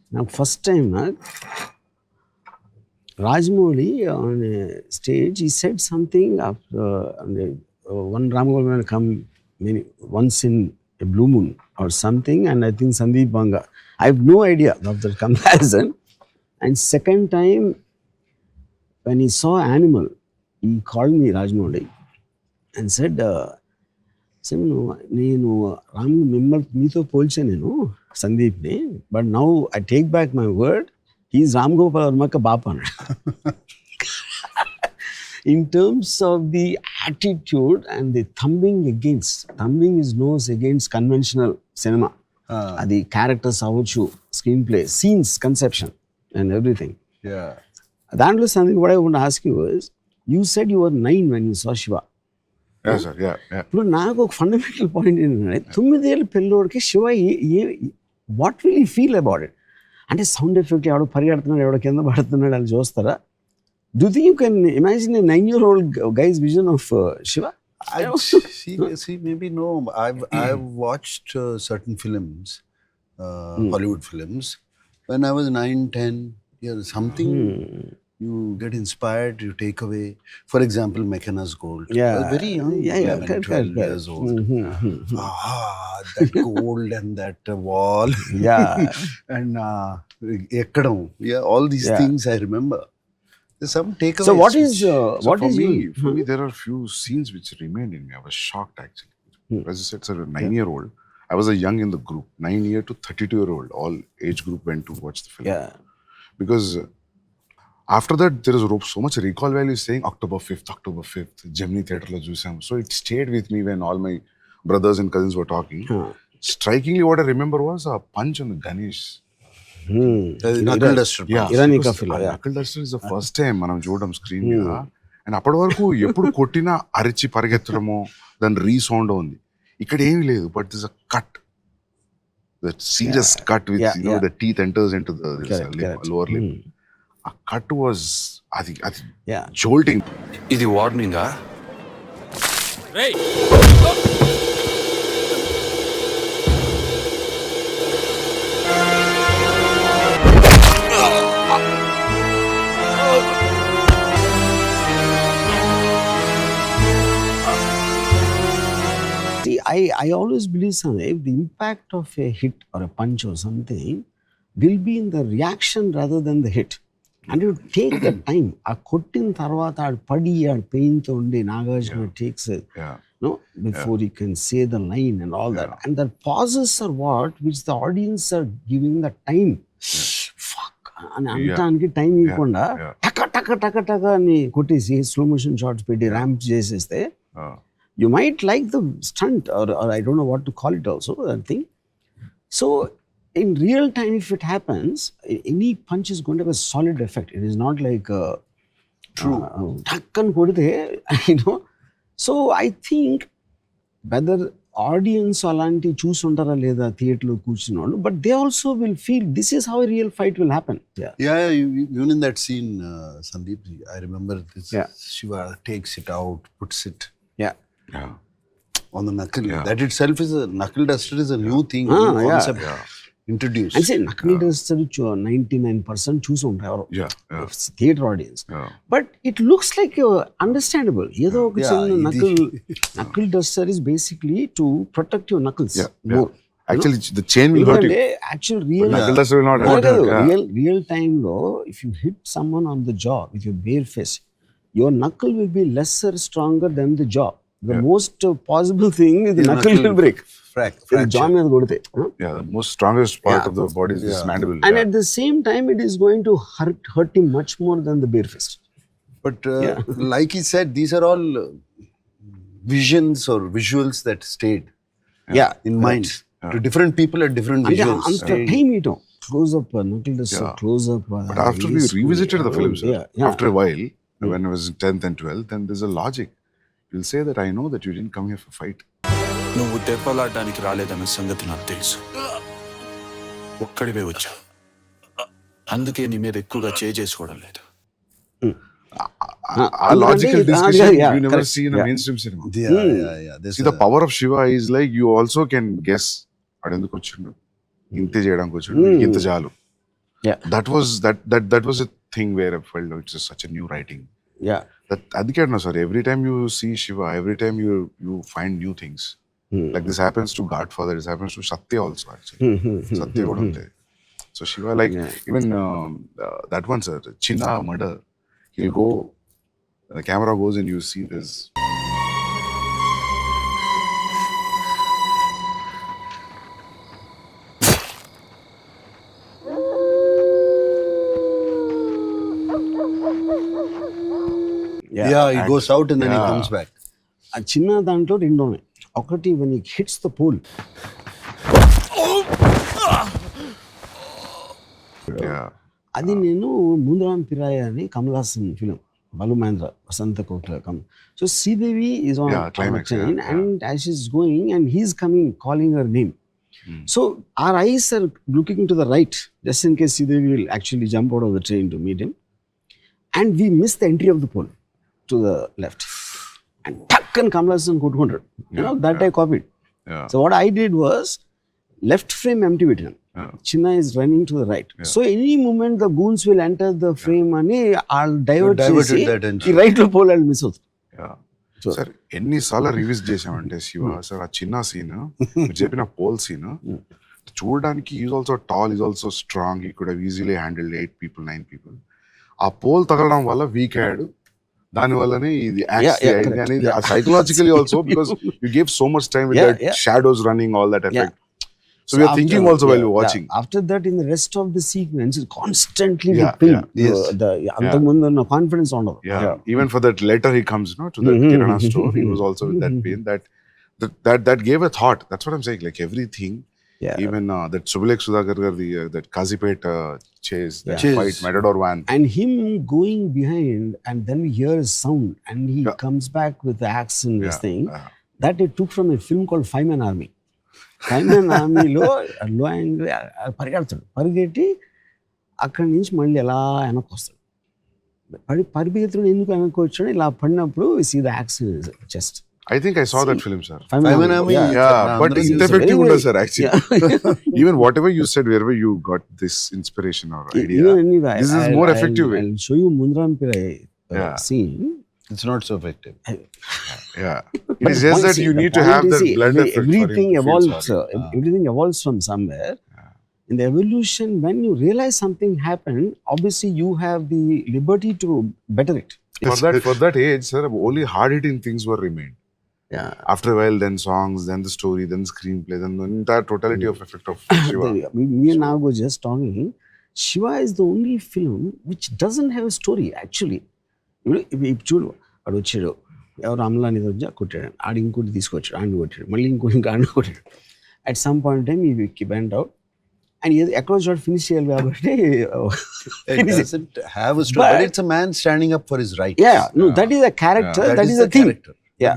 Now, first time, Rajmouli on a stage, he said something after one Ramagopal come once in a blue moon or something, and I think Sandeep Vanga. I have no idea of the comparison. And second time, when he saw Animal, he called me Rajmouli and said, నేను రామ్ మిమ్మల్ని మీతో పోల్చాను నేను సందీప్ని, but now I take back my word, he's Ram Gopal వర్మక బాప అన్నాడు. In terms of the attitude and the thumbing his nose against conventional cinema. The characters avuchu, screenplay, scenes, conception and everything. Yeah. That something what I want to ask you is, you said you were 9 when you saw Shiva. Yeah, sir. Yeah. ఇప్పుడు నాకు ఒక fundamental point ఏంటంటే 9 ఏళ్ళ పిల్లోడికి Shiva what will you feel about it? అంటే sound effect ఎవడో పరిగెడుతున్నాడు, ఎవడో కింద పడుతున్నాడు అని చూస్తారా? Do you think you can imagine a 9-year-old guy's vision of Shiva? See, maybe no. I've watched certain films, Hollywood films, when I was 9, 10 years. Something you get inspired, you take away. For example, McKenna's Gold. Yeah. I was very young, 11, 12 years old. That gold and that wall. Yeah. And ekkadam. Yeah, all these things I remember. There's some takeaways. So what is for me, there are few scenes which remained in me. I was shocked actually. As you said, sir, 9-year-old. I was a young in the group, 9-year to 32-year-old. All age group went to watch the film. Yeah. Because after that, there is so much recall value saying October 5th, Gemini Theatre lo chusam. So it stayed with me when all my brothers and cousins were talking. Strikingly, what I remember was a punch on the Ganesh. Knuckle duster. Yeah. Knuckle duster is the first time మనం చూడడం screen మీద. And అప్పటి వరకు ఎప్పుడు కొట్టినా అరిచి పరిగెత్తడమో దాని resound ఉంది. ఇక్కడ ఏమీ లేదు, but this a cut, that serious cut with the teeth enters into the lower lip. ఆ కట్ వాజ్ అది జోల్టింగ్. ఇది వార్నింగా? I always believe something, the impact of a hit or a punch or something will be in the reaction rather than the hit. And you take the time. ఆ కొట్టిన తర్వాత ఆడు పడి ఆడు పెయిన్తో ఉండి Nagarjuna takes it, before he can say the line and all that. And the pauses are what which the audience are giving the time. Fuck అని అంటానికి time ఇవ్వకుండా టక టక టక టక అని కొట్టేసి స్లో మోషన్ షాట్స్ పెట్టి ర్యాంప్ చేసేస్తే, you might like the stunt or I don't know what to call it also, that thing. So in real time, if it happens, any punch is going to have a solid effect. It is not like true takkan kodite, So I think whether audience alanti chusuntara leda theatre lo కూర్చున్నోళ్ళు, but they also will feel this is how a real fight will happen. Even in that scene, Sandeep, I remember this. Shiva takes it out, puts it on the knuckle. That itself is a knuckle duster is a new thing, new concept introduced. I say knuckle duster 99% choose ఉంటారు theatre audience. But it looks like understandable. ఏదో ఒక చిన్న knuckle duster is basically to protect your knuckles more. Actually, the chain will hurt you. Actual real knuckle duster will not hurt you. Real time lo, if you hit someone on the jaw with your bare fist, your knuckle will be lesser stronger than the jaw. The most possible thing is the knuckle will break. Fracture. Jaw మీద కొడితే. The most strongest part of the body is this mandible. And at the same time, it is going to hurt him much more than the bare fist. But like he said, these are all visions or visuals that stayed in mind. To different people at different visuals. Anta time ito. Close up, knuckle duster, close up. But after we revisited the films, after a while, when I was in 10th and 12th, then there's a logic. You'll say that I know that you didn't come here for fight. నువ్వు దెబ్బలాడడానికి రాలేదన్న సంగతి నాకు తెలుసు. ఒక్కడివే వచ్చా, అందుకే నీ మీద ఎక్కువగా చేసుకోవడం లేదు. A logical discussion you never see in a mainstream cinema. See, the power of Shiva is like you also can guess. అడెందుకు వచ్చిండు, ఇంతే చేయడానికి వచ్చిండు, ఇంత చాలు. Yeah. That was a thing where I felt it's just such a new writing. Yeah. That adike no sir. Every time you see Shiva, every time you find new things. Like this happens to Godfather. This happens to Satya also actually. Satya kuda untadi. So Shiva, like even that one sir, Chinna murder. He'll go. The camera goes and you see this. Yeah, he goes out and then he comes back. ఆ చిన్న దాంట్లో రెండు ఉన్నాయి. ఒకటి when he hits the pole. Yeah. అది నేను ముందరాం పిరాయ అని Kamal Haasan film, Balu Mahindra, వసంత కోట్ల come. So Sridevi is on climax, train yeah. and as she's going and he's coming calling her name. So our eyes are looking to the right just in case Sridevi will actually jump out of the train to meet him. And we miss the entry of the pole to the left. And tuck and Kamal Hassan కొట్టుకుంటాడు. You know, that I copied. Yeah. So what I did was left frame empty పెట్టాను. Chinna is running to the right. So any moment the goons will enter the frame అని I'll divert చేసి ఈ right లో pole miss అవుతుంది. Sir ఎన్నిసార్లు reviews చేసామంటే Shiva sir ఆ చిన్న సీన్ చెప్పిన పోల్ సీన్ చూడడానికి is also tall, is also strong, he could have easily handled 8 people 9 people. ఆ పోల్ తగలడం వల్ల వీక్ అయ్యాడు, దాని వల్లనే ఇది అనేది psychologically also because you give so much time with that shadows running all that effect. So we are thinking also while you're watching. After that, in the rest of the sequence, it's constantly build the antamundu no confidence on. Even for that letter he comes, no, to the Kirana store, he was also with that pain. That gave a thought. That's what I'm saying. Like everything, even that Subilek Sudhakar that Kazipet chase, that fight, Matador van, and him going behind, and then we hear a sound, and he comes back with the axe and this thing that I took from a film called Fireman Army. Firemen ఆర్మీలో low angle పరిగెడతాడు, పరిగెట్టి అక్కడి నుంచి మళ్ళీ ఎలా వెనక్కి వస్తాడు. పరిగెత్తుడు ఎందుకు వెనక్కి వచ్చాడు, ఇలా పడినప్పుడు see the accident chest. I think I saw that film, sir. Fireman Army, But it's effective, sir. Actually, even whatever you said, wherever you got this inspiration or idea, this is more effective way. I'll show you Mundaram Pirai scene. It's not so effective. Yeah, it is just that you need to have that blood effect. Everything evolves. Everything evolves from somewhere. In the evolution, when you realize something happened, obviously you have the liberty to better it. For that age, sir, only hard-hitting things were remained. Yeah. After a while, then songs, then the story, then the screenplay, then the entire totality of effect of Shiva. Me and Nago just talking. Shiva is the only film which doesn't have a story actually. ఇప్పుడు చూడు, వాడు వచ్చాడు, ఎవరు అమలాని వచ్చా కొట్టాడు, ఆడు ఇంకోటి తీసుకొచ్చాడు, ఆడిని కొట్టాడు, మళ్ళీ ఇంకోటి ఆడిని కొట్టాడు. అట్ సమ్ పాయింట్ టైం ఈ బెంట్ అవుట్ అండ్ ఎక్కడో చోట ఫినిష్ చేయాలి కాబట్టి it doesn't have a story, but it's a man standing up for his rights. That is a character, that is a thing.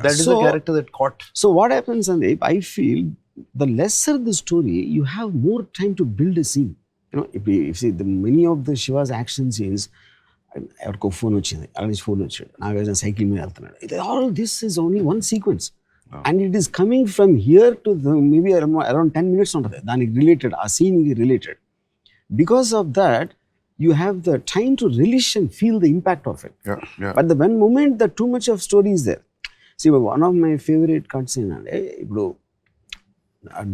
That is the character that caught. So what happens, Sandeep, I feel the lesser the story, you have more time to build a scene. You know, if you see many of the Shiva's action scenes, ఎవరికో phone వచ్చింది, అక్కడ నుంచి phone వచ్చాడు, Nagarjuna cycle మీద వెళ్తున్నాడు, all this is only one sequence and it is coming from here to maybe around 10 minutes ఉంటుంది దానికి related, ఆ సీన్కి related. Because of that you have the time to relish and feel the impact of it. But the one moment that too much of story is there. See, one of my favorite cuts in ఇప్పుడు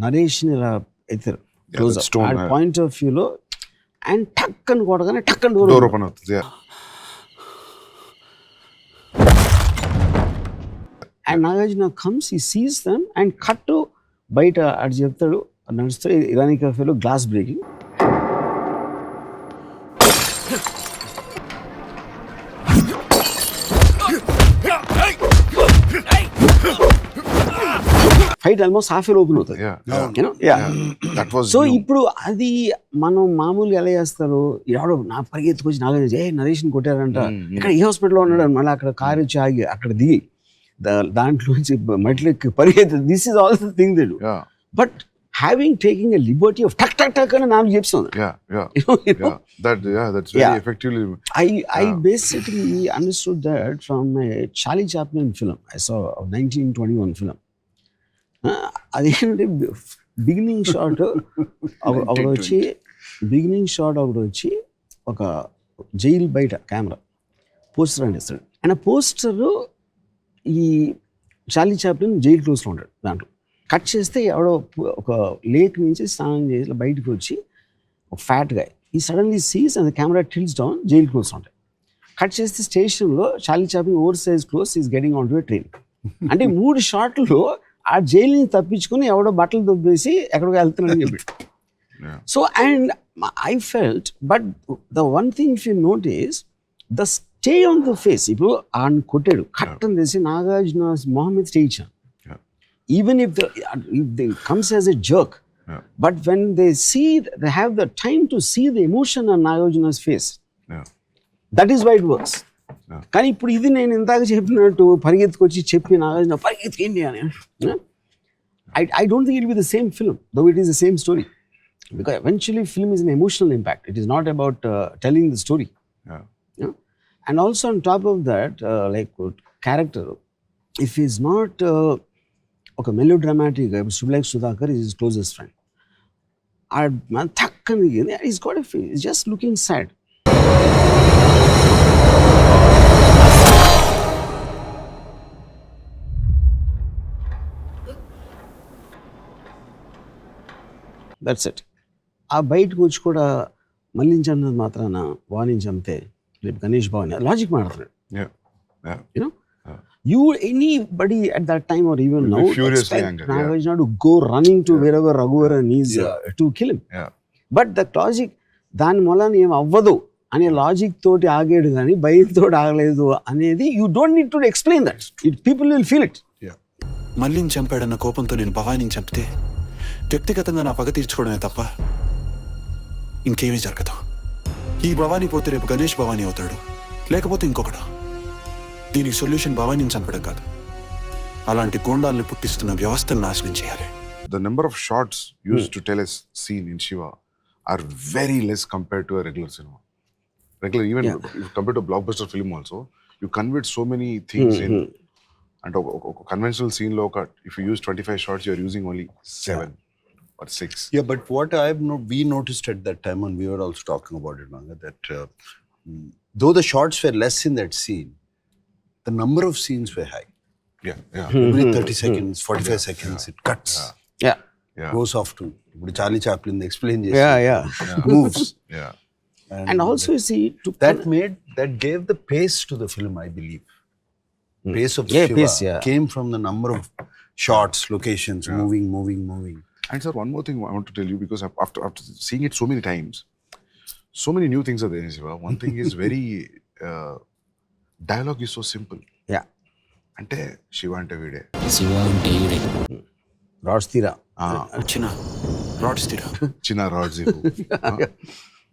narration ఇలా ఎత్తారు close up point of వ్యూలో and టక్ అని కొట్టగానే టక్ అని door open అవుతుంది. And Nagarjuna comes, he sees them and cut to బయట అటు చెప్తాడు, నడుస్తాడు, ఇరానీ కఫేలో glass breaking. Fight almost half open అవుతుంది. సో ఇప్పుడు అది మనం మామూలుగా ఎలా చేస్తారు, ఎవడో నా పరిగెత్తుకొచ్చి నాగార్జున నరేషన్ కొట్టారంట, ఇక్కడ ఈ హాస్పిటల్లో ఉన్నాడు, మళ్ళీ అక్కడ కారు వచ్చి ఆగి అక్కడ దిగి దాంట్లోంచి మట్లెక్కి పరిగెత్తు. This is all the thing they do. But having taking a liberty of tuck tuck tuck అని నాకు చెప్తుంది. That's very effectively. I basically understood that from a Charlie Chaplin film I saw, of 1921 film. అదేంటంటే beginning shot ఒకడు వచ్చి beginning shot ఒకటి వచ్చి ఒక jail బయట కెమెరా పోస్టర్ అంటిస్తాడు. అండ్ ఆ పోస్టర్ ఈ చార్లీ చాప్లిన్ జైలు క్లోజ్లో ఉంటాడు. దాంట్లో కట్ చేస్తే ఎవడో ఒక లేక్ నుంచి స్నానం చేసి బయటకు వచ్చి ఒక ఫ్యాట్ గా ఈ suddenly sees and camera tilts down, jail close ఉంటాయి. కట్ చేస్తే స్టేషన్లో Charlie Chaplin over size close is getting on to a train. అంటే 3 షాట్లు ఆ జైలుని తప్పించుకొని ఎవడో బట్టలు దొబ్బేసి ఎక్కడికో వెళ్తున్నాడని చెప్పి. So and I felt, but the one thing if you notice the stay on the face. ఇప్పుడు ఆయన కొట్టాడు, కట్ అని తెలిసి నాగార్జున మొహం మీద స్టే ఇచ్చాను. Even if they comes as a jerk, but when they see they have the time to see the emotion on Nagarjuna's face, that is why it works. కానీ ఇప్పుడు ఇది నేను ఇందాక చెప్పినట్టు పరిగెత్తుకొచ్చి చెప్పి నాగార్జున పరిగెత్తికేంటి అని, I don't think it will be the same film, though it is the same story. Because eventually film is an emotional impact. It is not about telling the story. Yeah? And also on top of that, like character, if he's not okay, melodramatic, like Sudhakar is his closest friend. He's got a face, he's just looking sad. That's it. ఆ బయటకు వచ్చి కూడా మళ్ళించన్నది మాత్రాన వాణిని చంపితే రేపు గణేష్ బాబుని logic మాట్లాడుతున్నాడు. You know you anybody at that time or even now expect Nagarjuna to go running to wherever Raghuvaran is to kill him. But the logic దాని మూలన ఏం అవ్వదు అనే లాజిక్ తోటి ఆగాడు కానీ భయంతో ఆగలేదు అనేది you don't need to explain that, people will feel it. మళ్ళీని చంపాడన్న కోపంతో నేను భవానీని చంపితే వ్యక్తిగతంగా నా పగ తీర్చుకోవడమే తప్ప ఇంకేమీ జరగదు. ఈ భవానీ పోతే రేపు గణేష్ భవానీ అవుతాడు, లేకపోతే ఇంకొకడు. దీనికి సొల్యూషన్ భవానీని చంపడం కాదు, అలాంటి గూండాల్ని పుట్టిస్తున్న వ్యవస్థను నాశనం చేయాలి. The number of shots used to tell a scene in Shiva are very less compared to a regular cinema. Even compared to a blockbuster film also, you convert so many things in. And a conventional scene lo, if you use 25 shots, you are using only 7 or 6. Yeah, but what we noticed at that time, and we were also talking about it, Vanga, that though the shots were less in that scene, the number of scenes were high. Every 30 seconds, 45 seconds, it cuts. Goes off to Charlie Chaplin explain moves. And also you see that gave the pace to the film, I believe. Pace of Shiva came from the number of shots, locations, moving. And sir, one more thing I want to tell you, because after seeing it so many times, so many new things are there in Shiva. One thing is very dialogue is so simple. Ante Shiva ante vide, Shiva ante vide, rods tira, china rods ivu,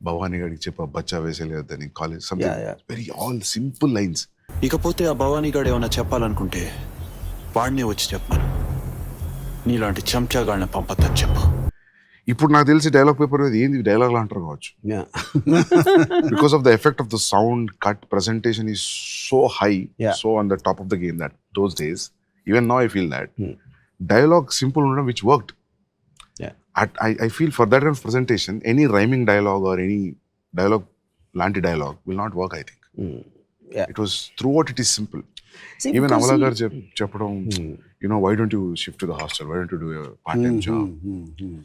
Bhavani గడికి చెప్ప బచ్చా వేసేలేదని college, something very all simple lines. ఇకపోతే ఆ భవానీ గాడు ఏమన్నా చెప్పాలనుకుంటే వాడినే వచ్చి చెప్పాను, నీలాంటి చెంచాగాళ్ళని పంపద్దని చెప్పు. ఇప్పుడు నాకు తెలిసి డైలాగ్ పేపర్ ఏంది డైలాగ్ అంటారు కావచ్చు, because of the effect of the sound cut presentation is so high, so on the top of the game that those days, even now I feel that dialogue simple ఉండడం which worked. I feel for that kind of presentation, any rhyming dialogue or any dialogue, lanti dialogue will not work, I think. It was throughout it is simple. See, even Amala gar cheppadam, you know, why don't you shift to the hostel? Why don't you do a part-time job?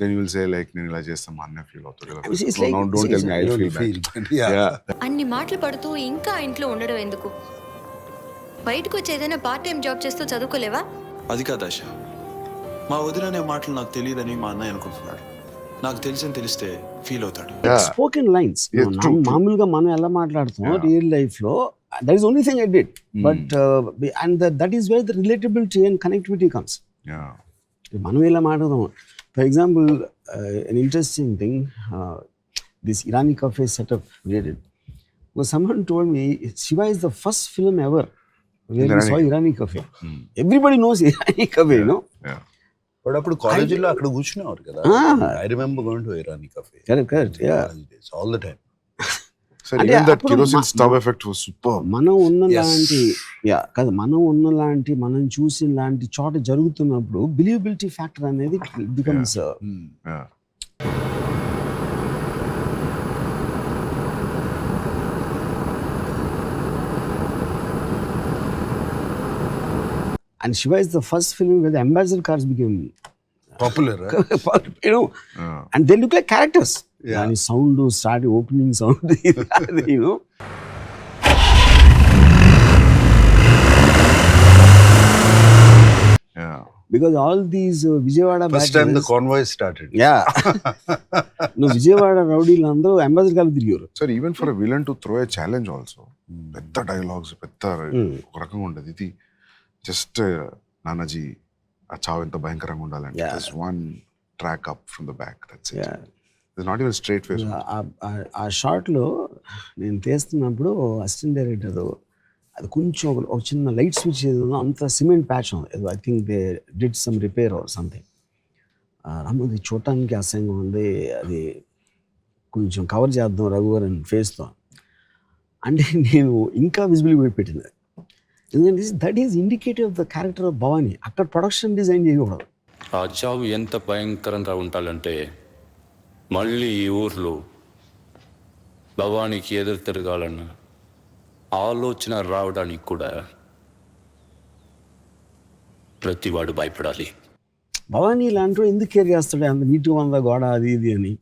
Then you will say like, nenu ila chestam anna feel avutadu. So now don't tell me I feel bad. అన్ని మాటలు పడుతూ ఇంకా ఇంట్లో ఉండడం ఎందుకు? బయటకు వచ్చి ఏదైనా పార్ట్ టైం జాబ్ చేస్తూ చదువుకోలేవా? అది కాదు ఆశ, మా వదిలనే మాటలు నాకు తెలియదని మా అన్నయ్య అనుకుంటున్నాడు. నాకు తెలిస్తే ఫీల్ అవుతాడు. స్పోకెన్ లైన్స్ మామూలుగా మనం ఎలా మాట్లాడుతాం రియల్ లైఫ్ లో, that is only thing I did, but and that is where the relatability and connectivity comes. మనం ఎలా మాట్లాడదాం, for example an interesting thing, this Irani cafe setup we did, was someone told me Shiva is the first film ever where we saw Irani cafe. Everybody knows Irani cafe, you know. But అప్పుడు కాలేజీలో అక్కడ కూర్చునేవారు కదా. I remember going to Irani cafe. Correct. All the time. So even that kerosene stove effect was superb. మనం ఉన్నలాంటి మనం చూసిన లాంటి చోట జరుగుతున్నప్పుడు బిలీవబిలిటీ ఫ్యాక్టర్ అనేది becomes And Shiva is the first film where the ambassador cars became Popular, and they look like characters. Yeah. And sound started opening sound, Yeah. because all these Vijayawada First time the batches- convoy started. yeah. No, Vijayawada rowdీలు అందరూ ambassador కార్లు తిరిగారు. Sir even for villain to throw A challenge also పెద్ద dialogues పెద్ద ఒక రకంగా ఉండదు. ఇది just Nanaji ఆ చావు ఎంత భయంకరంగా ఉండాలంటే just one track up from the back, that's it. It's not even straight face. ఆ షార్ట్లో నేను తీస్తున్నప్పుడు అసిస్టెంట్ డైరెక్టర్ అది కొంచెం ఒక చిన్న లైట్ స్విచ్ ఏదో అంత సిమెంట్ ప్యాచ్ ఉంది, I think they did some repair or something. అది చూడటానికి అసహ్యంగా ఉంది, అది కొంచెం కవర్ చేద్దాం రఘువర్ అని ఫేస్తో అంటే నేను ఇంకా విజిబిలిటీ పెట్టింది. ఎందుకంటే that is indicative of the character of Bhavani. అక్కడ ప్రొడక్షన్ డిజైన్ చేయకూడదు. ఆ చావు ఎంత భయంకరంగా ఉండాలంటే మళ్ళీ ఈ ఊర్లో భవానీకి ఎదురు తిరగాలన్న ఆలోచన రావడానికి కూడా ప్రతివాడు భయపడాలి. భవానీ ఇలాంటి ఎందుకు కేర్ చేస్తాడు, అంత నీట్గా ఉందా గోడ అది ఇది అని.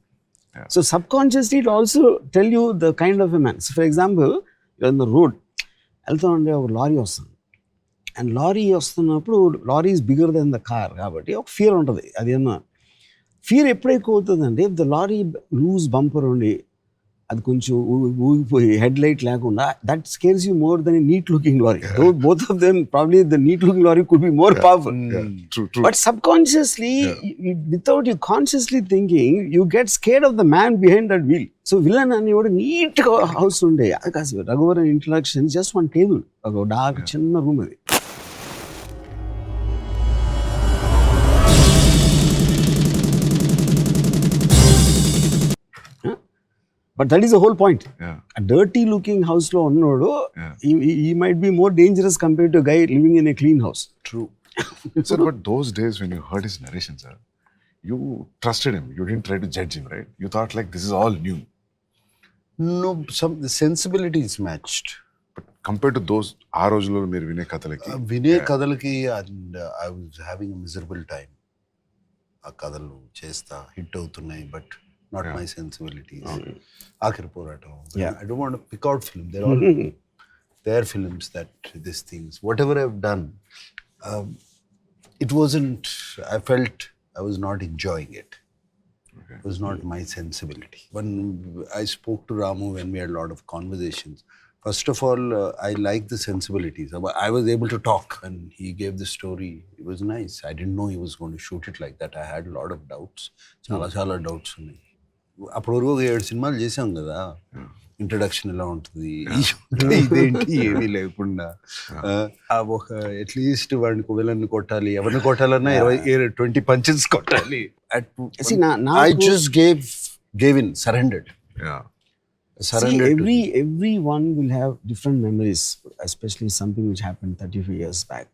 So subconsciously it also tell you the kind of a man. So for example in the road వెళ్తా ఉండే ఒక లారీ వస్తుంది, అండ్ లారీ వస్తున్నప్పుడు lorry is bigger than the car కాబట్టి ఒక ఫియర్ ఉంటుంది. అదేమో ఫియర్ ఎప్పుడు ఎక్కువ అవుతుందంటే if the lorry loose bumper ఉండి అది కొంచెం ఊగిపోయి హెడ్ లైట్ లేకుండా, that scares you more than neat looking lorry. Both of them probably the neat looking lorry could be more powerful. But subconsciously, without you consciously thinking, you get scared of the man behind that wheel. So villain అని కూడా neat house ఉండే అది కాదు. రఘువర్ introduction just one table, ఒక dark చిన్న room అది. But that is the whole point. Yeah. A dirty looking house lo unnodu, he might be more dangerous compared to a guy living in a clean house. True. Sir, but those days when you heard his narration, sir, you trusted him. You didn't try to judge him, right? You thought like this is all new. No, the sensibility is matched. But compared to those, ఆ రోజుల్లో మీరు వినే కథలకి వినే కథలకి and I was having a miserable time. ఆ కథలు చేస్తా hit అవుతున్నాయి, but not my sensibilities. ఆఖరి పోరాటం. I don't want to pick out film. They're all their films that these things. Whatever I've done, it wasn't. I felt I was not enjoying it. It was not my sensibility. When I spoke to Ramu, when we had a lot of conversations, first of all, I liked the sensibilities. I was able to talk, and he gave the story. It was nice. I didn't know he was going to shoot it like that. I had a lot of doubts. చాలా doubts ఉన్నాయి. అప్పటి వరకు 7 సినిమాలు చేసాం కదా. Introduction ఎలా ఉంటుంది, ఇదేంటి ఏమీ లేకుండా ఒక అట్లీస్ట్ వాడిని విలన్ని కొట్టాలి, ఎవరిని కొట్టాలన్నా 20 పంచెస్ కొట్టాలి. I just gave in, surrendered. Yeah. See, everyone will have different memories, especially something which happened 35 years back.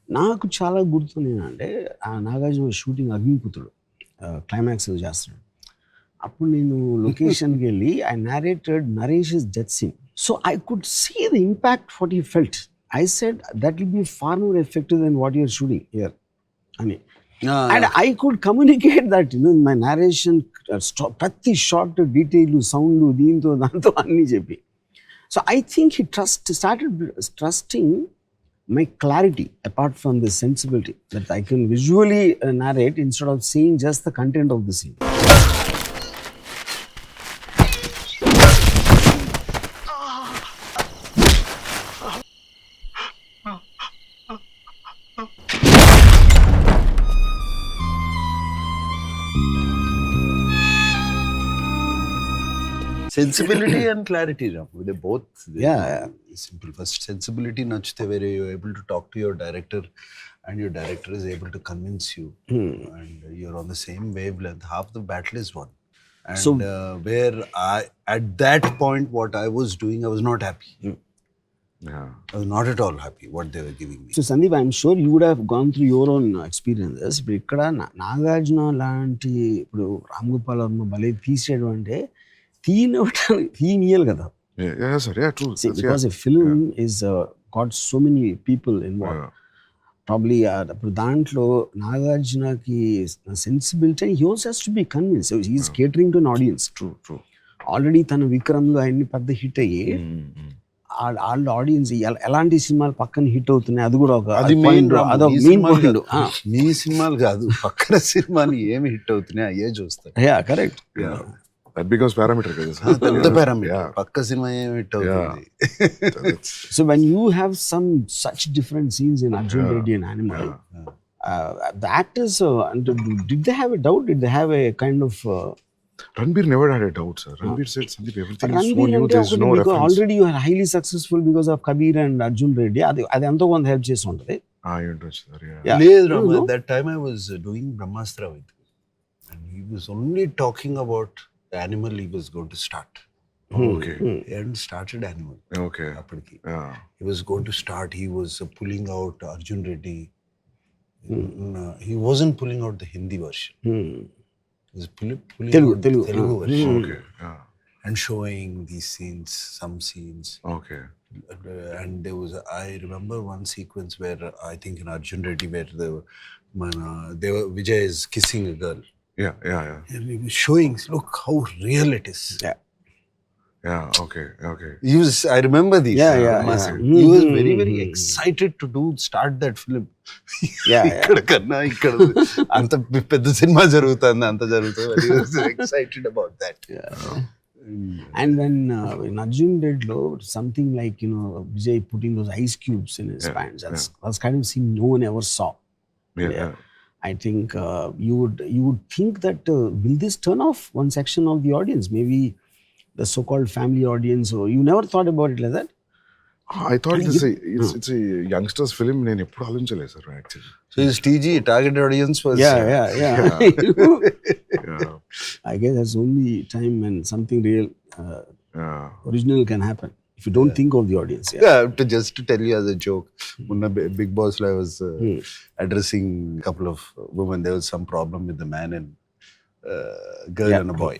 నాకు చాలా గుర్తుంది అంటే ఆ నాగార్జున షూటింగ్ అగ్నిపుత్రుడు క్లైమాక్స్ చేస్తున్నాడు. అప్పుడు నేను లొకేషన్కి వెళ్ళి I narrated Naresh's death scene. So I could see the impact what he felt. I said that will be far more effective than what you're shooting here. అని and I could communicate that in my narration, ప్రతి short detail sound దీంతో దాంతో అన్నీ చెప్పి. So I think he started trusting my clarity apart from the sensibility that I can visually narrate instead of seeing just the content of the scene. Sensibility and clarity, they both Yeah. simple. First, sensibility nachte where you're able to talk to your director and your director is able to convince you and you're on the same wavelength. Half the battle is won. And So where at that point what I was doing, I was not happy. Yeah. I was not at all happy what they were giving me. So Sandeep, I'm sure you would have gone through your own experiences. ఇప్పుడు ఇక్కడ నాగార్జున లాంటి ఇప్పుడు రామ్ గోపాల్ వర్మ భలే తీసేయడం అంటే తీనియాలి కదా. Yeah, sir. Yeah, true. See, because a film is got so many people involved. Probably అప్పుడు దాంట్లో నాగార్జునకి sensibility he also has to be convince he's catering to an audience. True. Already తన విక్రమ్లో అన్ని పెద్ద హిట్ అయ్యి వాళ్ళ ఆడియన్స్ ఎలాంటి సినిమాలు పక్కన హిట్ అవుతున్నాయి అది కూడా ఒక అది మెయిన్ అదొక మెయిన్ పాయింట్. మీ సినిమాలు కాదు, పక్కన సినిమాలు ఏమి హిట్ అవుతున్నాయి అయ్యే చూస్తారు. కరెక్ట్. That becomes parameter కదా సార్. పెద్ద పారామీటర్, పక్క సినిమా ఏమి హిట్ అవుతుంది. So when you have such different scenes in Arjun Reddy and Animal, the actors, did they have a doubt? Did they have a kind of... Ranbir never had a doubt, sir. Ranbir said, Sandeep, everything is so Ranbir new, ante there's no because reference. already you are highly successful because of Kabir and Arjun Reddy. అది ఎంతో కొంత help చేసి ఉంటుంది. ఏంటొచ్చు sir. Yeah. లేదు Rama, that time I was doing Brahmastra with him and he was only talking about the Animal he was going to start. Okay. He hadn't started Animal. Okay. అప్పటికి Yeah. he was going to start. He was pulling out Arjun Reddy. He wasn't pulling out the Hindi version. He was pulling out the Telugu version. Okay. Yeah. And showing these scenes, some scenes. Okay. And there was, I remember one sequence where I think in Arjun Reddy where Vijay is kissing a girl. Yeah. And he was showing, look how real it is. Yeah. Okay. He was, I remember these. Yeah. He was very, very excited to start that film. ఇక్కడ కన్నా ఇక్కడ అంత పెద్ద cinema జరుగుతుంది, అంత జరుగుతుంది. He was excited about that. And when in Arjun Reddy lo something like Vijay putting those ice cubes in his pants, that's kind of scene no one ever saw. Yeah. I think you would think that will this turn off one section of the audience, maybe the so-called family audience, or you never thought about it like that? I thought it's a youngsters film. నేను ఎప్పుడు ఆలోచించలేదు sir actually. So his TG, target audience was... Yeah. I guess that's only time when something real, original can happen. If you don't think of the audience. Just to tell you as a joke, Munna Big Boss I was addressing a couple of women. There was some problem with the man and girl and a boy.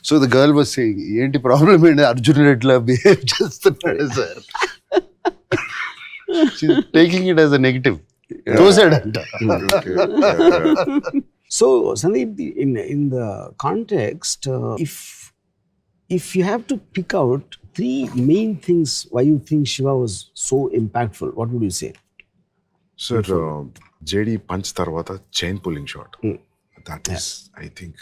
So the girl was saying, "Enti problem in Arjun Reddy la behave chestunnadu sir." She's taking it as a negative. Tosadanta. So Sandeep, in the context, if you have to pick out 3 main things why you think Shiva was so impactful, what would you say? Sir, JD punch తర్వాత chain pulling shot. That is, I think.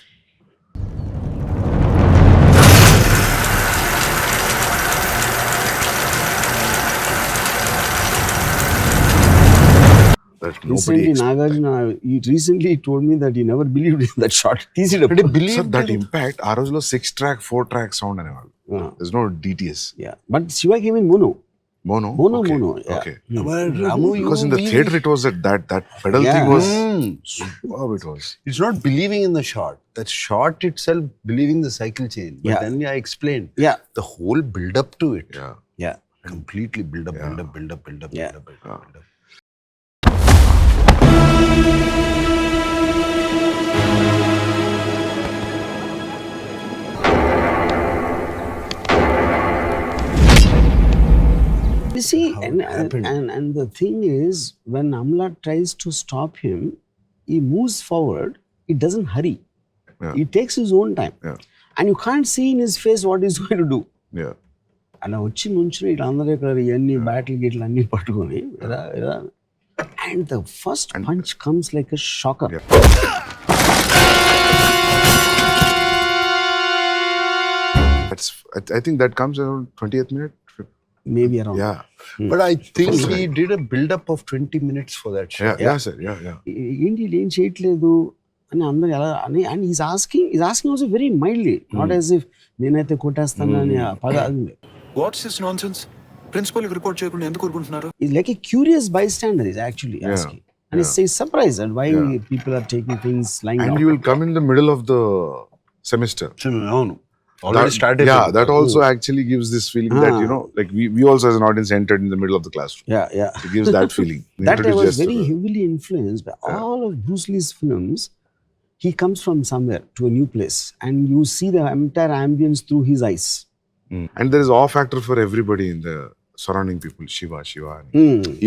That nobody Recently, Nagarjuna, he recently told me that he never believed in that shot. Sir, that impact, ఆ రోజులో 6-track, 4-track sound అనేవాళ్ళు. There's no DTS. Yeah, but Shiva came in mono. Mono. Yeah. Okay. But Ramu, Because in the theater it was that pedal thing was superb. It was. It's not believing in the shot. That shot itself, believing the cycle chain. But then I explained. Yeah. The whole build up to it. Yeah. Completely build up. You see, and the thing is, when Amla tries to stop him, he moves forward. He doesn't hurry. He takes his own time. And you can't see in his face what he's going to do. Yeah. అలా వచ్చి నుంచుని ఇట్లా అందరూ ఇక్కడ ఇవన్నీ battle గిట్లు అన్నీ పట్టుకొని and the first punch comes like a shocker. I think that comes around 20th minute. Maybe around. Yeah. But I think he did a build up of 20 minutes for that shot. Yeah, sir. Yeah. ఏంటి ఏం చేయట్లేదు అని అందరు ఎలా అని and is asking also very mildly, not as if నేనైతే కొట్టేస్తాను అని పద. What's this nonsense? ప్రిన్సిపల్ కి రిపోర్ట్ చేయకుండా ఎందుకు ఊరుకుంటున్నారు? Is like a curious bystander is actually asking. And he's surprised at why people are taking things lying down. And you will come in the middle of the semester. No. Already started. Yeah, that also actually gives this feeling that, like we also as an audience entered in the middle of the classroom. Yeah. It gives that feeling. That I was very heavily influenced by all of Bruce Lee's films. He comes from somewhere to a new place and you see the entire ambience through his eyes. And there is awe factor for everybody in the surrounding people. Shiva.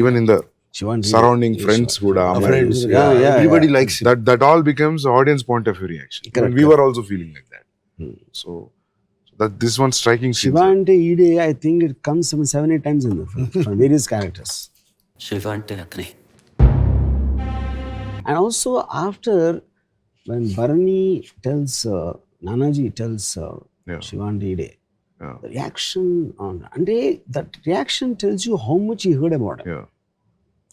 Even in the Shivan, surrounding friends కూడా Friends, Yeah, yeah, everybody likes it. that all becomes audience point of view reaction. Correct, We were also feeling like that. So that this one striking scene. Shiva ante Ide, I think it comes some 7-8 times in the film from various characters. Shiva అంటే అతనే. And also after when Bharani tells Nanaji tells Yeah. Shiva ante Ide, Yeah. the reaction on ante that reaction tells you how much he heard about him. Yeah.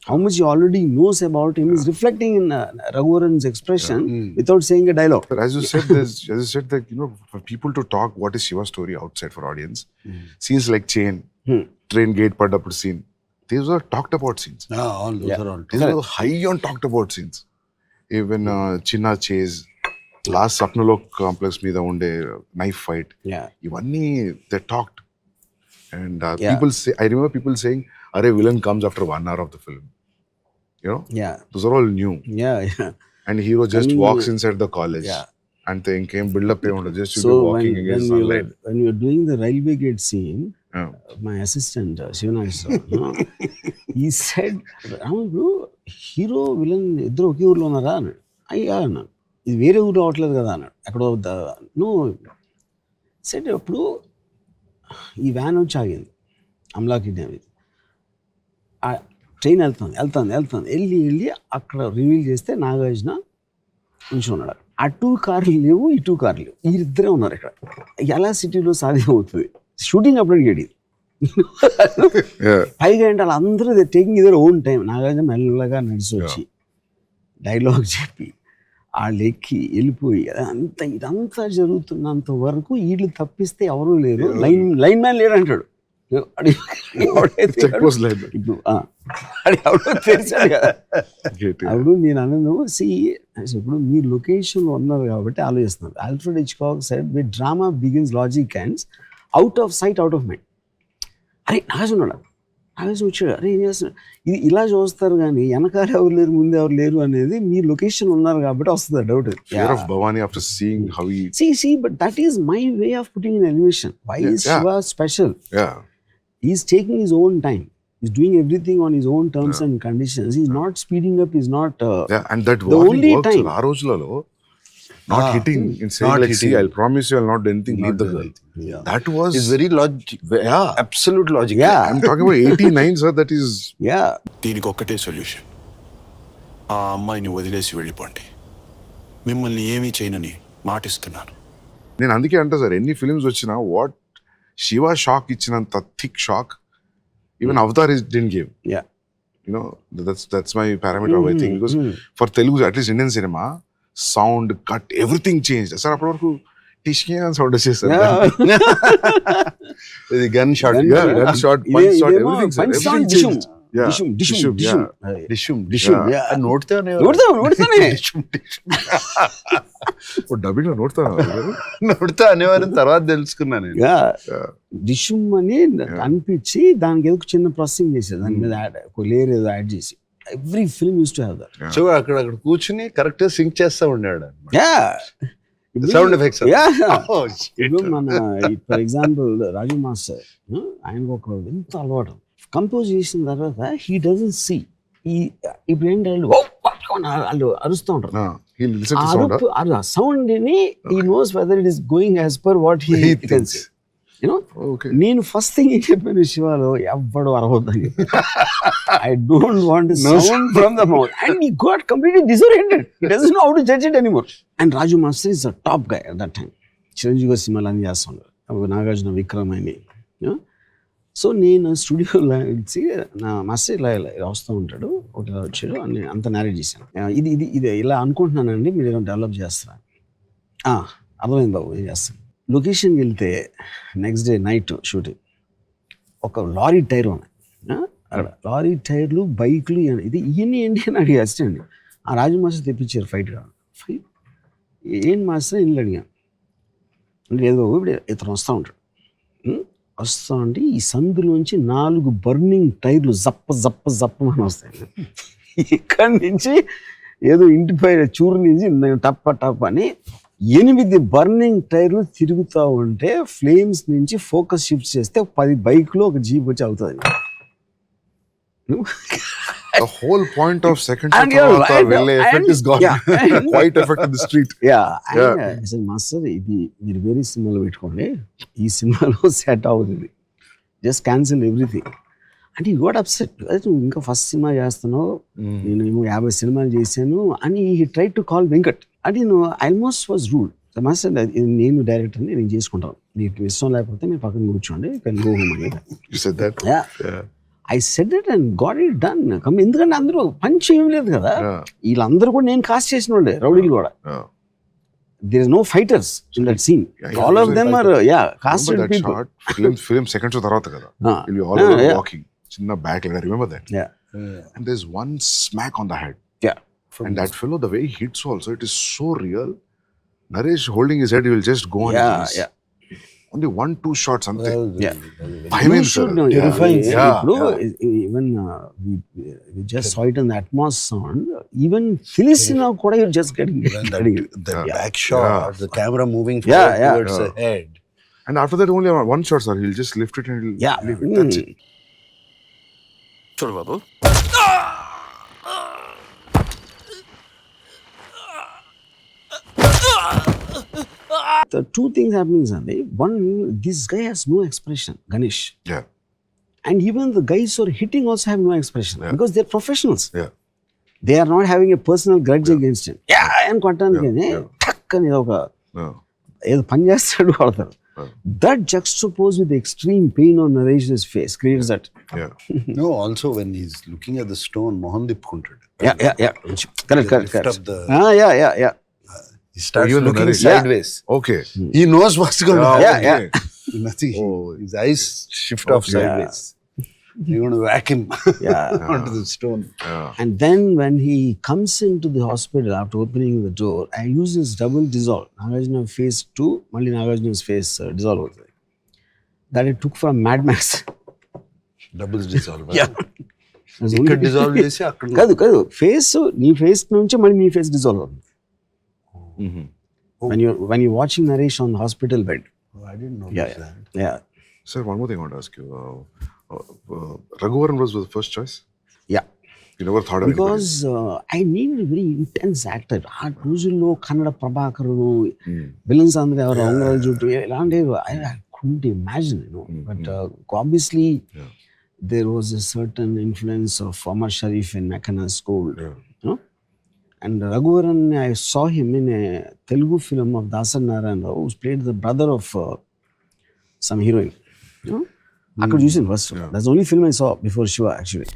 How much he already knows about him is reflecting in Raghuvaran's expression without saying a dialogue. But as you said that, you know, for people to talk what is Shiva's story outside for audience, scenes like Chain, train gate padappudu scene, these are talked about scenes. All those are all. These are high on talked about scenes. Even Chinna chase, last Sapnalok complex మీద ఉండే knife fight, Yeah. ఇవన్నీ they talked. And Yeah. people say, I remember people saying, "Arey, villain comes after 1 hour of the film." You know, Yeah. those are all new. Yeah. Yeah. And hero just Coming- walks inside the college. Yeah. And they came build up just to So be walking against sunlight. when we were doing the railway gate scene, Yeah. my assistant Shivanagara, he said, "Ramalu, hero villain ఇద్దరు ఒకే ఊర్లో ఉన్నారా అన్నాడు. అయ్యా అన్నాను, ఇది వేరే ఊర్లో అవట్లేదు కదా అన్నాడు. ఎక్కడో నో సెట్ అప్పుడు ఈ వ్యాన్ వచ్చి ఆగింది అమలాకి అనేది. ఆ ట్రైన్ వెళ్తుంది వెళ్ళి అక్కడ రివీల్ చేస్తే నాగార్జున ఉంచి ఉన్నాడు. అటు కార్లు లేవు, ఇటు కార్లు లేవు, వీరిద్దరే ఉన్నారు ఇక్కడ. ఎలా సిటీలో సాధ్యం అవుతుంది? షూటింగ్ అప్పుడు అడిగాడు. Yeah. పైగా అంటే వాళ్ళందరూ taking either own time. Nagarjuna మెల్లగా నడిచి వచ్చి డైలాగ్ చెప్పి వాళ్ళు ఎక్కి వెళ్ళిపోయి ఇదంతా జరుగుతున్నంత వరకు వీళ్ళు తప్పిస్తే ఎవరూ లేరు, లైన్ మ్యాన్ లేడు అంటాడు. Check post line. ఇప్పుడు ఎవడో తెలిసాడు కదా. Gate, yeah. అప్పుడు నేను అన్నాను, ఇప్పుడు మీరు లొకేషన్లో ఉన్నారు కాబట్టి ఆలోచిస్తున్నారు. Alfred Hitchcock said with drama begins logic ends out of sight out of mind. అరే నాగార్జున వచ్చాడు, అరే ఏం చేస్తున్నాడు, ఇది ఇలా చూస్తారు కానీ వెనకాల ఎవరు లేరు ముందు ఎవరు లేరు అనేది మీ లొకేషన్ ఉన్నారు కాబట్టి వస్తుంది doubt. Fear of Bhavani after seeing how he. See, but that is my way of putting in elevation. Why is Yeah. Shiva special? Yeah. He's taking his own time. He's doing everything on his own terms and conditions. He's not speeding up. He's not. Yeah. And that The warning only works. time- ఆ రోజులలో not hitting in saying Not like, hitting. see, I'll promise you I'll not do anything, leave the do girl. anything. Yeah. That was. It's very logic. Yeah. Absolute logic. Yeah. I'm talking about 89, sir. That is. Yeah. దీనికి ఒక్కటే solution, ఆ అమ్మాయిని వదిలేసి వెళ్ళిపోండి. మిమ్మల్ని ఏమీ చేయనని మాటిస్తున్నాను. నేను అందుకే అంటా సార్, ఎన్ని ఫిల్మ్స్ వచ్చినా వాట్ శివ షాక్ ఇచ్చినంత thick shock even Avatar didn't give. Yeah. You know, that's my parameter I think, because for Telugu, at least Indian cinema, sound cut, everything changed. Sir, అప్పటి వరకు టిష్కి అని సౌండ్ వచ్చేసారు. The gun shot. Yeah, gun shot, punch shot, ఇదేమో everything, sir. punch shot, Everything dishum. changed. Yeah. Dishum. Yeah. Dishum. Yeah. నోటితే నోడతానే. Dubbing లో నోడతాను నోటితే అనేవారని తర్వాత తెలుసుకున్నా నేను. డిషుమ్ అని అనిపించి దానికి ఏదో చిన్న ప్రాసెసింగ్ చేసేది, దాని మీద ఒక లేయర్ ఏదో యాడ్ చేసి. Every film use to have that. So అక్కడ కూర్చుని కరెక్ట్ గా సింక్ చేస్తా ఉండాడు. Yeah. Sound effects. Yeah. Oh, shit. ఇప్పుడు మన ఫర్ ఎగ్జాంపుల్ రాజు మాస్టర్, ఆయనకు ఒక ఎంత అలవాటు. కంపోజ్ చేసిన తర్వాత హీ డజంట్ సీ. ఇప్పుడు ఏంటంటే వాళ్ళు అరుస్తూ ఉంటారు. ఆ సౌండ్ ని he knows whether it is going as per what he can see. Okay. నేను ఫస్ట్ థింగ్ ఏం చెప్పాను శివాలో, ఎవ్వడు అరవద్దని. I don't want sound from the mouth. And he got completely disoriented. He doesn't know how to judge it anymore. And Raju master is a top guy at that time. Chiranjeevi గారి సినిమాలు అన్ని చేస్తుంటారు, నాగార్జున, విక్రమ్ అని. సో నేను స్టూడియోలో ఇచ్చి నా మాస్టర్ ఇలా వస్తూ ఉంటాడు, ఒకటి ఇలా వచ్చాడు అని అంత నేరేట్ చేశాను. ఇది ఇలా అనుకుంటున్నానండి, మీరు ఏమైనా డెవలప్ చేస్తారా? అర్థమైంది బాబు, ఏం చేస్తాను. లొకేషన్కి వెళ్తే నెక్స్ట్ డే నైట్ షూటింగ్, ఒక లారీ టైర్ ఉన్నాయి అక్కడ, లారీ టైర్లు, బైక్లు, ఇది ఇవన్నీ ఏంటి అని అడిగి అసిస్టెంట్. ఆ రాజు మాస్టర్ తెప్పించారు ఫైట్ కావాలి. ఏం మాస్టర్ ఇల్లు అడిగాను అంటే, ఏదో ఇప్పుడు ఇతను వస్తూ ఉంటాడు, వస్తూ ఉంటే ఈ సందులోంచి 4 బర్నింగ్ టైర్లు జప్ప అని వస్తాయి. ఇక్కడి నుంచి ఏదో ఇంటిపై చూరు నుంచి టప్ అని 8 బర్నింగ్ టైర్లు తిరుగుతూ ఉంటే ఫ్లేమ్స్ నుంచి ఫోకస్ షిఫ్ట్ చేస్తే 10 బైక్లో ఒక జీప్ వచ్చి అవుతుంది. The whole point of second And shot you're tarvata right, velle effect and- is gone. yeah. White effect in the street. అసలు మాస్టర్ ఇది మీరు వేరే సినిమాలో పెట్టుకోండి, ఈ సినిమాలో సెట్ అవుతుంది, జస్ట్ క్యాన్సిల్ ఎవ్రీథింగ్ అంటే యూ గోట్ అప్సెట్. అదే నువ్వు ఇంకా ఫస్ట్ సినిమా చేస్తున్నావు, నేను 50 సినిమాలు చేశాను అని he try to call Venkat. అంటే నేను ఆల్మోస్ట్ వాజ్ రూల్ మాస్టర్, నేను డైరెక్టర్ని, నేను చేసుకుంటాను, మీకు ఇష్టం లేకపోతే మీరు పక్కన కూర్చోండి, కెన్ గో హోమ్ అని. You said that? Yeah. I said it and got it done. ఎందుకంటే అందరూ పంచ్ ఏం లేదు కదా, Yeah. వీళ్ళందరూ కూడా నేను కాస్ట్ చేసిన వాళ్ళే, రౌడీలు కూడా. Yeah. There is no fighters in that scene. Yeah, All yeah, of them are casted Remember that people. shot? Film second shot tarvata kada. Ah. You'll be all over Yeah. walking. Chinna back like that. Remember that? Yeah. And there's one smack on the head. Yeah. And that fellow, the way he hits also, it is so real. Naresh holding his head, he will just go on his knees. Yeah. Only 1-2 shots ante. Yeah. I mean, You should sir. know. Terrifying. Yeah. Bro, even we just saw it in the Atmos sound. Even Filistina kuda you're just getting The back shot, the camera moving Yeah, yeah. towards the head. And after that, only one shot, sir. He'll just lift it and he'll Yeah. leave it. That's it. చూడు బాబు, The two things happening, Sandeep. One, this guy has no expression, Ganesh. Yeah. And even the guys who are hitting also have no expression because they're professionals. Yeah. They are not having a personal grudge against him. Yeah, and కొట్టానికనే టక్ అని ఒక Yeah. ఏదో పని చేస్తాడు కొడతారు. That juxtaposed with the extreme pain on Naresh's face creates that. Yeah. No, also when he's looking at the stone, Mohan Dipkunted. Yeah. Correct. Lift up the- Yeah. He starts even the looking narration. sideways. Okay. He knows what's going to happen. Yeah. Nothing. Oh. His eyes shift off sideways. You're going to whack him Yeah. onto the stone. Yeah. And then when he comes into the hospital after opening the door, I use his double dissolve. Nagarjuna face 2, Malli Nagarjuna's face dissolve అవుతుంది. That I took from Mad Max. Doubles dissolve. Yeah. ఇక్కడ dissolve చేసి అక్కడ కాదు face, నీ face నుంచి మళ్ళీ నీ face dissolve అవుతుంది. Mm-hmm. When you're watching Naresh on the hospital bed. Oh, I didn't know Yeah. that. Yeah. Sir, one more thing I want to ask you. Raghuvaran was the first choice? Yeah. You never thought of Because I needed a very intense actor. ఆ రోజుల్లో Kannada ప్రభాకరుడు, villains అందరూ ఎవరు అంగరాజు జుట్టు ఇలాంటివి I couldn't imagine, But obviously there was a certain influence of Omar Sharif in Mekana School. And Raghuvaran, I saw him in a Telugu film of Dasan Narayan Rao, who played the brother of some heroine. అక్కడ చూసాను first. That's the only film I saw before Shiva actually.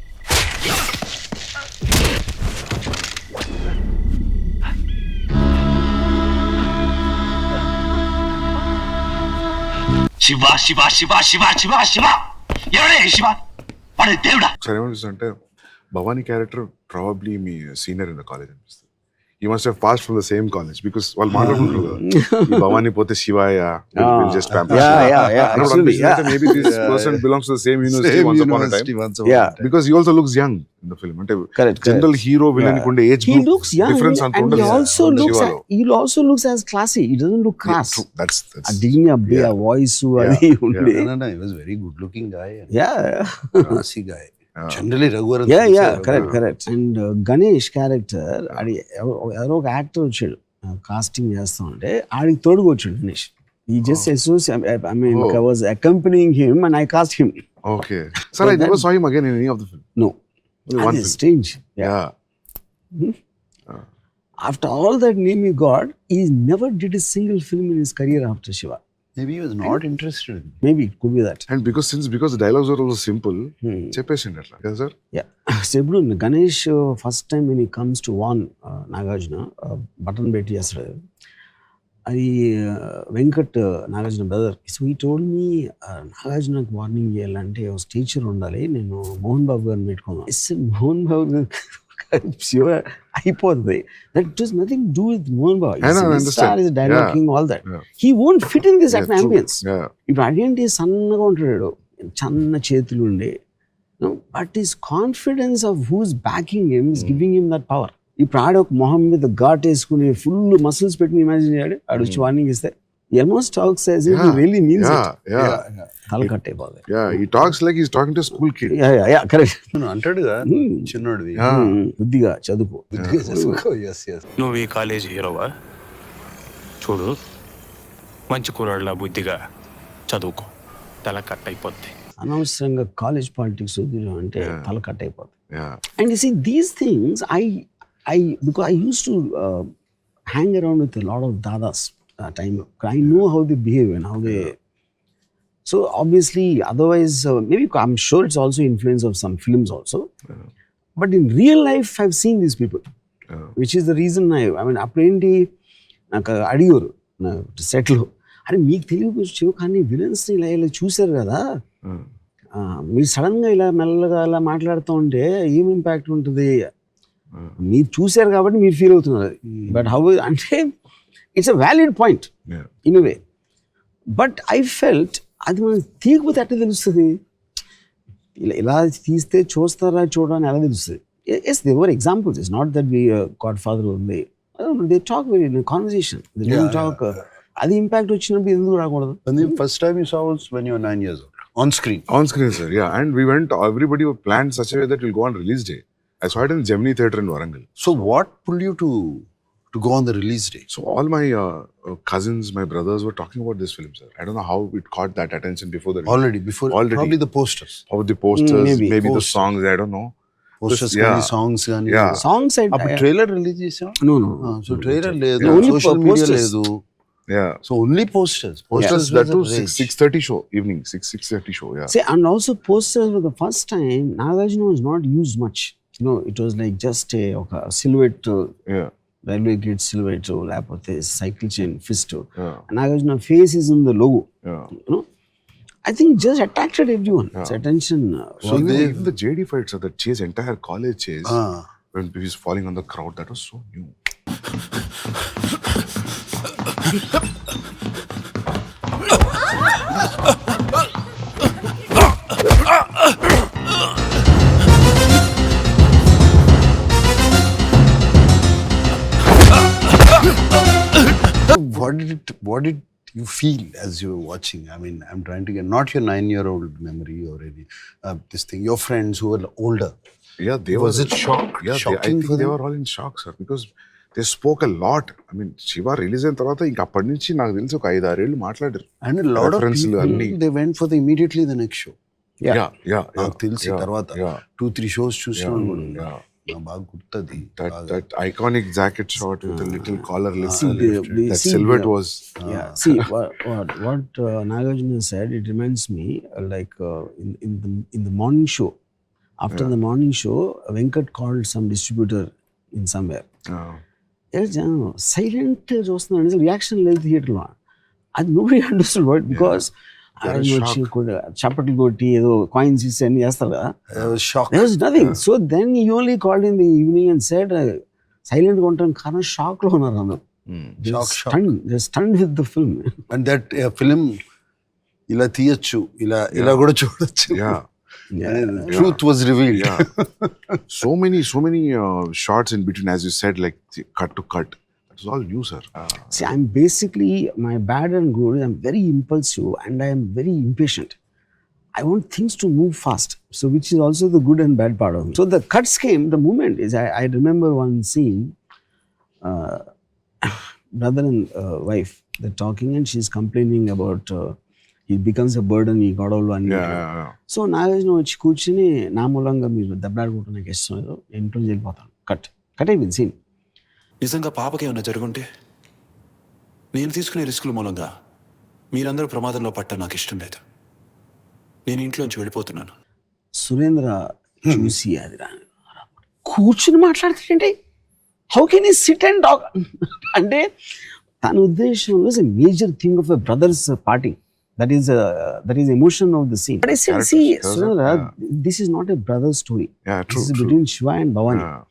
సరే ఏమనిపిస్తుంది అంటే Bhavani character probably me senior in the college అనిపిస్తుంది. You must have passed from the same college because వాళ్ళు మాట్లాడుకుంటారు కదా, ఈ భవానీ పోతే శివాయ just pamper Shiva. Yeah. అన్నప్పుడు Absolutely. అనిపిస్తుంది అంటే maybe this person belongs to the same university Same once upon a university time once upon a Yeah. time. because he also looks young in the film. అంటే Correct. General hero villain కి ఉండే age He looks young difference అంత and ఉండదు శివాలో. he also looks as classy. He doesn't look crass. True. That's ఆ దిగిన అబ్బే ఆ voice అది ఉండే. No, he was a very good looking guy and Yeah. classy guy. Generally Raghuvaran. Correct. And Ganesh character, అది ఎవరో ఒక యాక్టర్ వచ్చాడు కాస్టింగ్ చేస్తా ఉంటే, ఆడికి తోడుగా వచ్చాడు Ganesh. He just associated, I was accompanying him and I cast him. Okay. Sir, I never saw him again in any of the film. No. Only one That is film. strange. Yeah. After all that name he got, he never did a single film in his career after Shiva. Maybe he was not interested in it. Maybe it could be that. And because the dialogues were also simple, చెప్పేసిండు అట్లా కదా sir. Yeah. So ఇప్పుడు Ganesh first time when he comes to warn Nagarjuna, button పెట్టి చేస్తాడు, అది Venkat Nagarjuna brother. So ఈ told me నాగార్జునకు warning చేయాలంటే ఒక teacher ఉండాలి, నేను మోహన్ బాబు గారిని పెట్టుకున్నాను. మోహన్ బాబు గారు శివ అయిపోతుంది. That does nothing to do with Mohan Babu. I know, I understand. Is dialogue king, all that. He won't fit in this ambience. ఇప్పుడు అదేంటి సన్నగా ఉంటాడు, చన్న చేతులు ఉండే, but his confidence of who's backing him is giving him that power. ఇప్పుడు ఆడ ఒక మొహం మీద ఘాట్ వేసుకుని ఫుల్ మసిల్స్ పెట్టుకుని ఇమాజిన్ చేయాడు, ఆడు వచ్చి వార్నింగ్ ఇస్తే almost talks as if he really means it. తల కట్ అయిపోతుంది. Yeah, he talks like he's talking to a school kid. Correct. అంటాడుగా చిన్నోడివి బుద్ధిగా చదువుకో. Yes yes. నువ్వు ఈ కాలేజీ హీరోవా? చూడు, మంచి కుర్రాళ్ళ బుద్ధిగా చదువుకో, తల కట్ అయిపోద్ది. అనవసరంగా కాలేజ్ పాలిటిక్స్ అంటే తల కట్ అయిపోతుంది. Yeah. And you see, these things, because I used to hang around with a lot of dadas that time. I know how they behave and how they. So obviously, otherwise, maybe I'm sure it's also influence of some films also. But in real life, I've seen these people, which is the reason I mean, apparently, నాకు అడిగారు సెట్లో, అరే మీకు తెలియవచ్చు కానీ విలన్స్ని ఇలా చూశారు కదా, మీరు సడన్గా ఇలా మెల్లగా ఇలా మాట్లాడుతూ ఉంటే ఏం ఇంపాక్ట్ ఉంటుంది, మీరు చూశారు కాబట్టి మీరు ఫీల్ అవుతున్నారు. బట్ హౌ అంటే it's a valid point in a way. But I felt అది మనం తీయకపోతే ఎట్లా తెలుస్తుంది, ఇలా తీస్తే చూస్తారా చూడని ఎలా తెలుస్తుంది. Yes they were examples, it's not that we godfather only, they talk very in conversation, they don't talk. అది ఇంపాక్ట్ వచ్చినప్పుడు ఎందుకు రాకూడదు? First time you saw was when you were 9 years old. On screen, sir. Yeah, and we went. Everybody planned such a way that we'll go on release day. I saw it in Gemini Theatre in Warangal. So, what pulled you to go on the release day? So, all my cousins, my brothers were talking about this film, sir. I don't know how it caught that attention before the release. Already. Probably the posters. How the posters, maybe the songs. I don't know. Posters, songs, yeah. Songs. Trailer release chesa? No. So trailer ledu, social media ledu. Yeah. So only posters. Posters that too 6:30 show evening 6:30 show. Yeah. See, and also posters for the first time, Nagarjuna was not used much. You know, it was like just a silhouette. Yeah. Railway gate silhouette, lapothe cycle chain fist. Yeah. And Nagarjuna face is in the logo. Yeah. You know, I think just attracted everyone. Yeah. Its attention. So even the JD fights, the chase, entire college chase, when he's falling on the crowd, that was so new. What did you feel as you were watching? I mean, I'm trying to get not your 9-year-old memory or any this thing. Your friends who were older. Yeah, they was it shock? Yeah, shocking I think they were all in shock, sir, because they spoke a lot. I mean, Shiva release అయిన తర్వాత ఇంకా అప్పటి నుంచి నాకు తెలిసి ఒక 5-6 ఏళ్ళు మాట్లాడారు. And a lot of people, they went for immediately the next show. Yeah. నాకు తెలిసి తర్వాత 2-3 shows చూసినాను కూడా. నాకు బాగా గుర్తది. That iconic jacket shot with a little collar lifted. That silhouette was. Yeah. See what Nagarjuna said. It reminds me like in the morning show. After the morning show, Venkat called some distributor in somewhere. Silent చూస్తున్నాడు, reaction లేదు థియేటర్లో. అది nobody understood what, because చప్పట్లు కొట్టి ఏదో coins ఇస్తే అన్ని చేస్తారు కదా. There was nothing. So then he only called in the evening and said, silent గా ఉంటాను కారణం షాక్ లో ఉన్నారు అందరూ. Stunned with the film. And that film ఇలా తీయచ్చు, ఇలా కూడా చూడొచ్చు. Truth was revealed. Yeah. so many shots in between, as you said, like cut to cut. That was all new, sir. See, I'm basically, my bad and good, I'm very impulsive and I am very impatient. I want things to move fast. So which is also the good and bad part of me. So the cuts came, the moment is, I remember one scene, brother and wife, they're talking and she's complaining about he becomes a burden, he got all one. Yeah. So Nagarjuna వచ్చి కూర్చుని నా మూలంగా మీరు దెబ్బలాడుకుంటూ నాకు ఇష్టం లేదు, ఇంట్లో వెళ్ళిపోతాను. కట్ అయిపోయింది సీన్. నిజంగా పాపకి ఏమైనా జరుగుంటే నేను తీసుకునే రిస్కుల మూలంగా మీరందరూ ప్రమాదంలో పట్ట నాకు ఇష్టం లేదు. నేను ఇంట్లోంచి వెళ్ళిపోతున్నాను. సురేంద్ర చూసి అది కూర్చుని మాట్లాడుతుంటే హౌ కెన్ ఈ సిట్ అండ్ టాక్ అంటే తన ఉద్దేశం was a major thing of a brothers party. That is emotion of the scene. But I said, see, Surendra, this is not a brother story. Yeah, true. This is between Shiva and Bhavani. Yeah.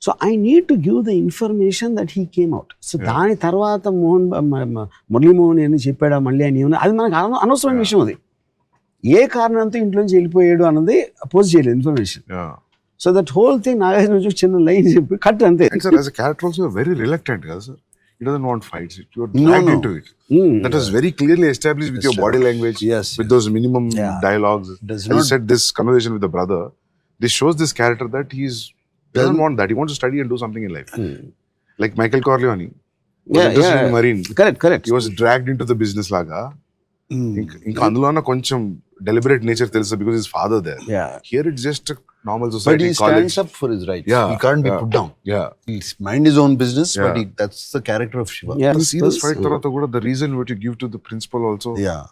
So I need to give the information that he came out. So దాని తర్వాత మురళీ మోహన్ అని చెప్పాడా మళ్ళీ అని అది మనకు అనవసరమైన విషయం. అది ఏ కారణంతో ఇంట్లోంచి వెళ్ళిపోయాడు అన్నది పోస్ట్ చేయలేదు information. So that whole thing Nagarjuna చిన్న లైన్ చెప్పి కట్ అంతే. Sir, as a character also very reluctant, కదా sir. He doesn't want fights. You're dragged into it. That was very clearly established with your body language, Yes, with those minimum dialogues. Does As you not- said, this conversation with the brother, this shows this character that he doesn't want that. He wants to study and do something in life. Like Michael Corleone. Was interested in Marine. Correct. He was dragged into the business laga. ఇంకా అందులో కొంచెం deliberate nature తెలుసు because his father there. Yeah. Here it's just a normal But society, he college. stands up for his rights. Yeah, He can't be yeah. put down. Yeah. He's mind his own business, but Yeah. that's the character of Shiva. Yeah. The serious fight తర్వాత కూడా the reason what you give to the principal also. Yeah.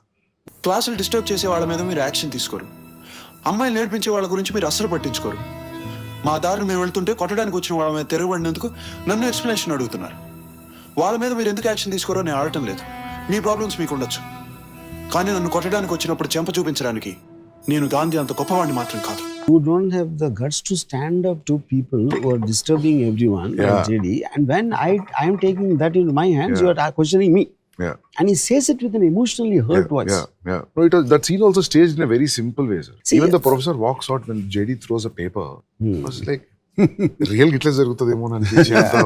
క్లాసులు disturb చేసే వాళ్ళ మీద మీరు action తీసుకోరు. అమ్మాయిలు నేర్పించే వాళ్ళ గురించి మీరు అస్సలు పట్టించుకోరు. మా దారిని మేము వెళ్తుంటే కొట్టడానికి వచ్చిన వాళ్ళ మీద తిరగబడినందుకు నన్ను ఎక్స్ప్లెనేషన్ అడుగుతున్నారు. వాళ్ళ మీద మీరు ఎందుకు యాక్షన్ తీసుకోరో నేను ఆడటం లేదు. మీ ప్రాబ్లమ్స్ మీకు ఉండొచ్చు, కానీ నన్ను కొట్టడానికి వచ్చినప్పుడు చెంప చూపించడానికి నేను గాంధీ అంత గొప్పవాడిని మాత్రం కాదు. Who don't have the guts to stand up to people who are disturbing everyone, like JD. And when I am taking that into my hands, you are questioning me. Yeah. And he says it with an emotionally hurt voice. Yeah. No, that scene also staged in a very simple way, sir. See, Even the professor walks out when JD throws a paper. I was like, real గిట్లా జరుగుతుందేమో అని అనిపించి అంత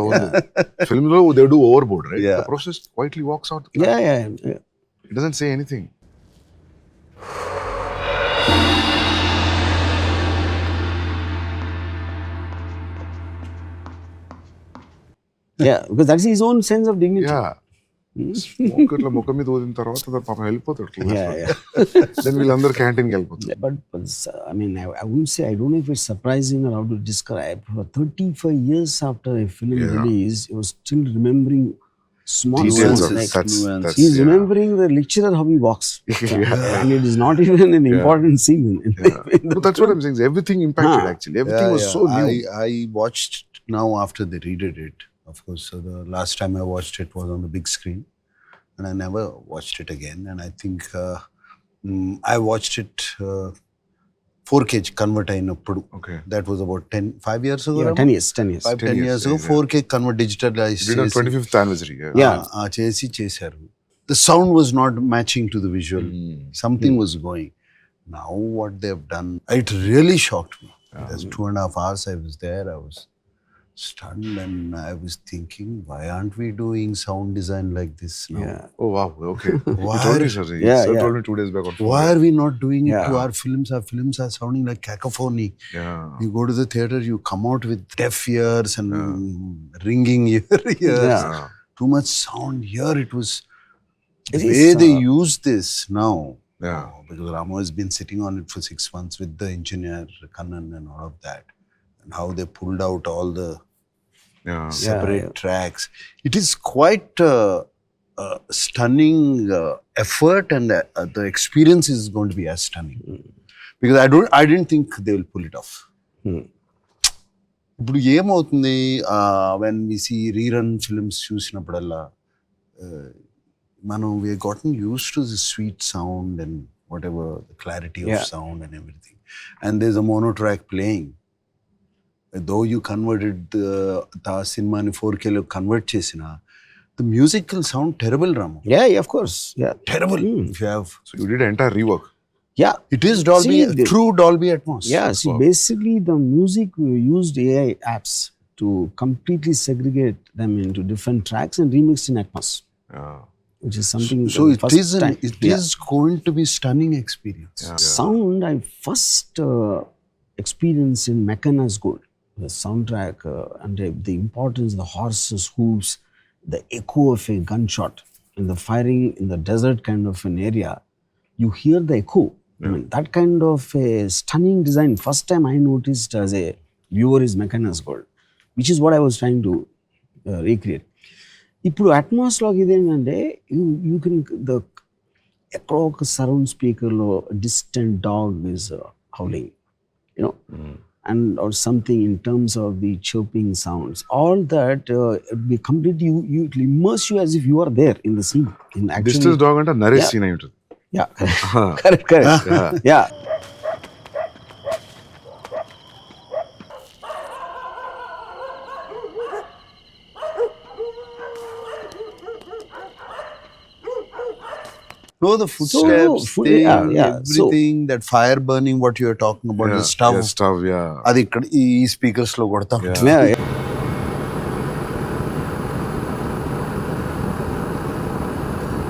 film లో they do overboard, right? Yeah. The professor quietly walks out. Yeah. He doesn't say anything. Yeah, because that's his own sense of dignity. Yeah. Smoke ఇట్లా ముఖం మీద ఊదిన తర్వాత పాపం వెళ్ళిపోతాడు. Yeah. దెన్ వీళ్ళందరూ క్యాంటీన్కి వెళ్ళిపోతారు. But I mean, I wouldn't say, I don't know if it's surprising or how to describe. For 35 years after a film release, he was still remembering small Details things. of Like, that's he's remembering the lecturer how he walks. And it is not even an important scene. But that's what I'm saying. Everything impacted actually. Everything was so new. I watched now after they redid it. Of course, the last time I watched it was on the big screen, and I never watched it again. And I think I watched it 4K convert అయినప్పుడు. Okay. That was about 5 years ago. Yeah, 10 years. 10 years ago, 4K convert digitalized. Did on 25th anniversary. చేశారు. The sound was not matching to the visual. Something was going. Now what they've done, it really shocked me. There's 2.5 hours I was there. I was stunned and I was thinking, why aren't we doing sound design like this now? Yeah. Oh wow. Okay. Why? He told me, sir. He told me 2 days back. Why are we not doing it to Yeah. our films? Our films are sounding like cacophony. Yeah. You go to the theater, you come out with deaf ears and ringing ears. Yeah. Too much sound. Here it was It the is, way they use this now. Yeah. Because Ramo has been sitting on it for 6 months with the engineer, Kannan and all of that. And how they pulled out all the separate tracks. It is quite stunning effort, and the experience is going to be as stunning. Because I didn't think they will pull it off. ఇప్పుడు ఏమవుతుంది when we see rerun films చూసినప్పుడల్లా మనం we gotten used to the sweet sound and whatever the clarity of sound and everything, and there's a mono track playing. Though you converted the cinema ni 4K lo convert chesina, the music will sound terrible, Ramu. Yeah, of course. Yeah. Terrible. If you have, So you did an entire rework. Yeah. it is Dolby, true Dolby Atmos. Yeah, see, basically the music, we used AI apps to completely segregate them into different tracks and remix in Atmos, which is something. So the it first is time. is going to be stunning experience. Sound, I first experienced in Mechana's Gold, the soundtrack, and the importance, the horses' hooves, the echo of a gunshot, and the firing in the desert kind of an area. You hear the echo. I mean, that kind of a stunning design. First time I noticed as a viewer is Mechana's Gold, which is what I was trying to recreate. ఇప్పుడు అట్మాస్లోకి ఇదేంటంటే you can ఎక్కడో ఒక surround స్పీకర్లో distant dog is howling you know and or something in terms of the chirping sounds, all that be completely you it will immerse you as if you are there in the scene. In actually, Distance dog అంటే Naresh scene అయి ఉంటుంది. yeah, correct. Yeah. No, the footsteps, thing, So- everything, that fire burning, what you are talking about, the stove. Yeah, stuff, yeah. అది ఇక్కడ ఈ speakers లో కొడతా ఉంటుంది. Yeah.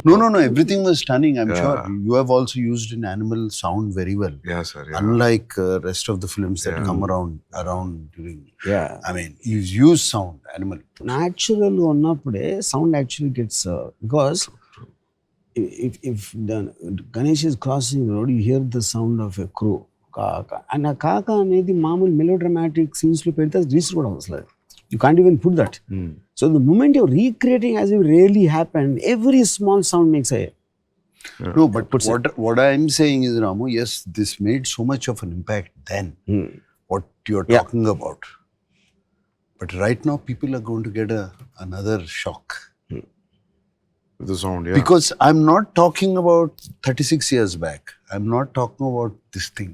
No. Everything was stunning. I'm Yeah. sure you have also used an animal sound very well. Yeah, sir. Yeah. Unlike rest of the films that Yeah. come around during. Yeah. I mean, you use sound, animal. Natural ఉన్నప్పుడే sound actually gets because if the Ganesh is crossing the road, you hear the sound of a crow. Kaka. And a kaka అనేది మామూలు melodramatic scenes లో పెడితే register కూడా అవసరం. You can't even put that. So the moment you're recreating as if really happened, every small sound makes a No, but what I'm saying is, Ramu, yes, this made so much of an impact then. What you're talking about. But right now, people are going to get another shock. The sound, yeah. Because I'm not talking about 36 years back. I'm not talking about this thing.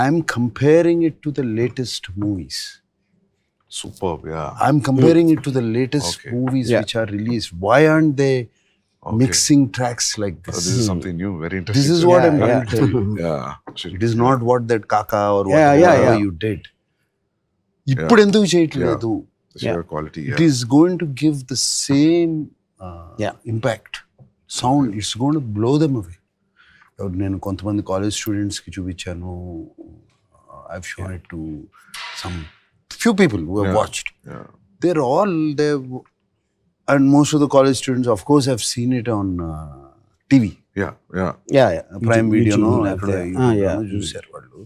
I'm comparing it to the latest movies. Superb, yeah. I'm comparing it to the latest Okay. movies which are released. Why aren't they mixing tracks like this? This is something new, very interesting. This is what I'm trying to tell you. Yeah. It is not what that kaka or Yeah, whatever yeah. you did. ఇప్పుడు ఎందుకు చేయట్లేదు? The sheer quality, It is going to give the same impact. Sound, it's going to blow them away. నేను కొంతమంది college స్టూడెంట్స్కి చూపించాను. I've shown it to some few people who have watched. Yeah. They're all there, and most of the college students, of course, have seen it on TV. Yeah, yeah. yeah. Prime Video, no? Yeah. చూసారు వాళ్ళు.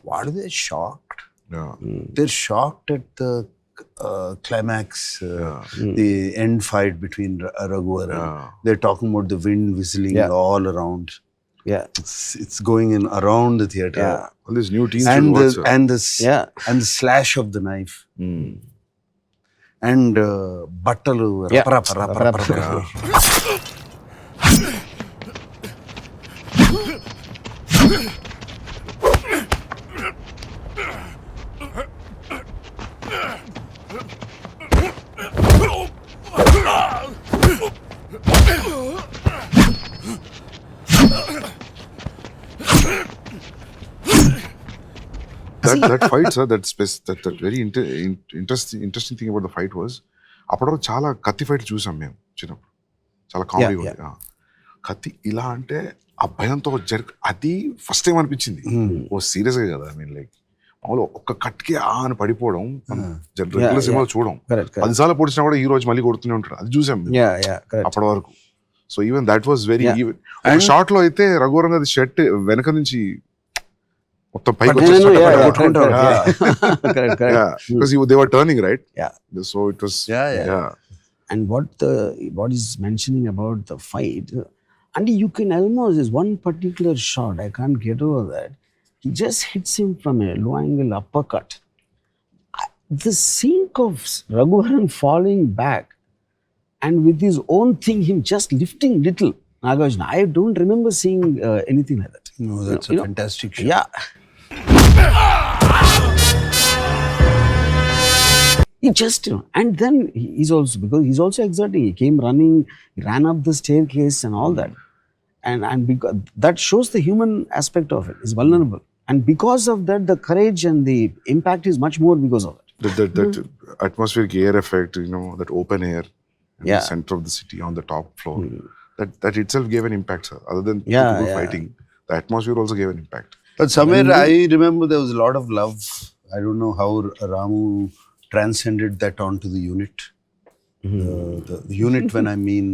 What are they shocked? Yeah. They're shocked at the climax, the end fight between Raghuvaran. They're talking about the wind whistling all around. Yeah. It's going in around the theater. Yeah. All these new teens And should watch, and the slash of the knife. And battalu rapa. that fight, sir, that very interesting thing about the fight was, అప్పటివరకు చాలా కత్తి fight చూసాం మేము చిన్నప్పుడు, చాలా comedy ఉంది. కత్తి ఇలా అంటే ఆ భయంతో అది ఫస్ట్ టైం అనిపించింది. ఓ సీరియస్గా కదా, ఐ మీన్ లైక్ మామూలు ఒక్క కట్కి అని పడిపోవడం రెగ్యులర్ సినిమాలు చూడడం, 10 సార్లు పొడిచినా కూడా ఈ రోజు మళ్ళీ కొడుతూనే ఉంటాడు, అది చూసాం అప్పటి వరకు. So even that was very even. Short లో అయితే రఘువరన్ గారి షర్ట్ వెనక నుంచి మొత్తం పైకి they were turning, right? So it was and what is mentioning about the fight, and you can almost, there's one particular shot, I can't get over that, he just hits him from a low angle uppercut. The scene of Raghuvaran falling back and with his own thing, him just lifting little Nagarjuna, I don't remember seeing anything like that. No, that's a fantastic shot. Yeah. He just, and then he's also, because he's also exerting, he came running, he ran up the staircase and all that. And because that shows the human aspect of it, is vulnerable. And because of that, the courage and the impact is much more because of it. That atmospheric air effect, that open air in the center of the city on the top floor, that itself gave an impact, sir. Other than people fighting, the atmosphere also gave an impact. But somewhere I remember there was a lot of love. I don't know how Ramu transcended that onto the unit. The unit, when I mean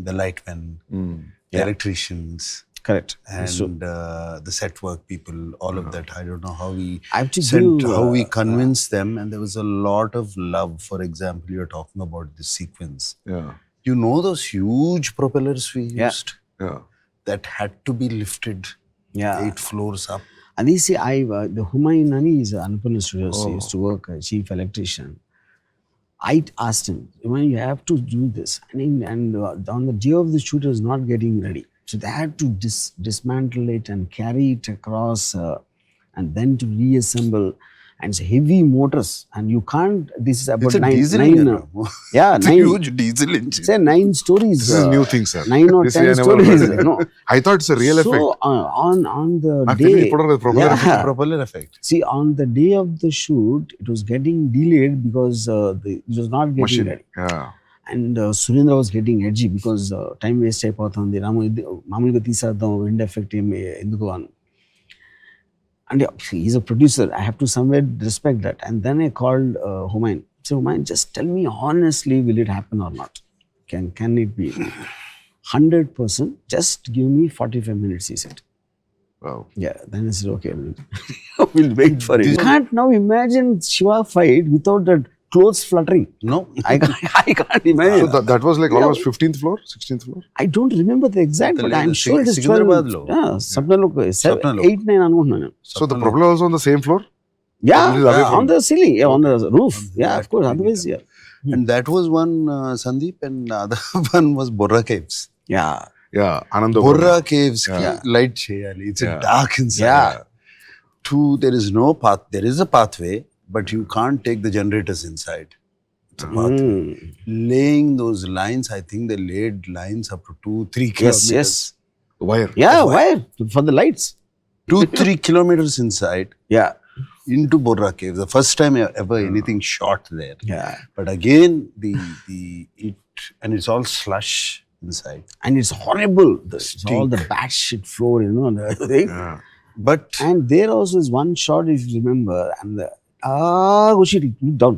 the lightmen, the electricians. Correct. And the set work people, all of that. I don't know how how we convinced them, and there was a lot of love. For example, you're talking about this sequence. Yeah. You know those huge propellers we used? Yeah. That had to be lifted 8 floors up. And you see, the Humayun Ani is Annapurna Studios, he used to work as chief electrician. I asked him, you have to do this. And on the day of the shoot, it was not getting ready. So they had to dismantle it and carry it across and then to reassemble. And it's heavy motors. And you can't, this is about it's a 9 diesel engine. It's a huge diesel engine. Say 9 stories. This is new thing, sir. 9 or 10 stories. No. I thought it's a real effect. So on the day, Propeller effect. See, on the day of the shoot, it was getting delayed because it was not getting ready. Yeah. And Surendra was getting edgy because time waste అయిపోతుంది రాము ఇది మామూలుగా తీసేద్దాం end effect ఏమి ఎందుకు అని. And he's a producer. I have to somewhere respect that. And then I called Humayun. So Humayun, just tell me honestly, will it happen or not? Can it be? 100%. Just give me 45 minutes, he said. Wow. Yeah, then I said, okay, we'll wait for it. You can't now imagine Shiva fight without that clothes fluttering. No. I can't imagine. So that was like almost 15th floor, 16th floor? I don't remember the exact, but I'm sure it is 12. Sikandrabadlo. Yeah, Sapnalo, 8, 9 అనుకుంటున్నాను. So the problem was on the same floor? Yeah, Completely away from on the ceiling, yeah, on the roof. Yeah, of course, otherwise, yeah. And that was one Sandeep, and other one was Borra Caves. Yeah. Yeah, Ananda. Borra Caves ki Yeah. light cheyali. It's Yeah. a dark inside. Yeah. Two, there is no path. There is a pathway, but you can't take the generators inside. It's a pathway. Laying those lines, I think they laid lines up to 2-3 Yes, kilometers. yes. Wire. Yeah, wire for the lights. 2-3 kilometers inside Yeah. into Borra Caves. The first time ever anything shot there. Yeah. But again, and it's all slush inside. And it's horrible. It's all the bad shit floor, you know, and everything. Yeah. But And there also is one shot, if you remember, and the shit, it went down,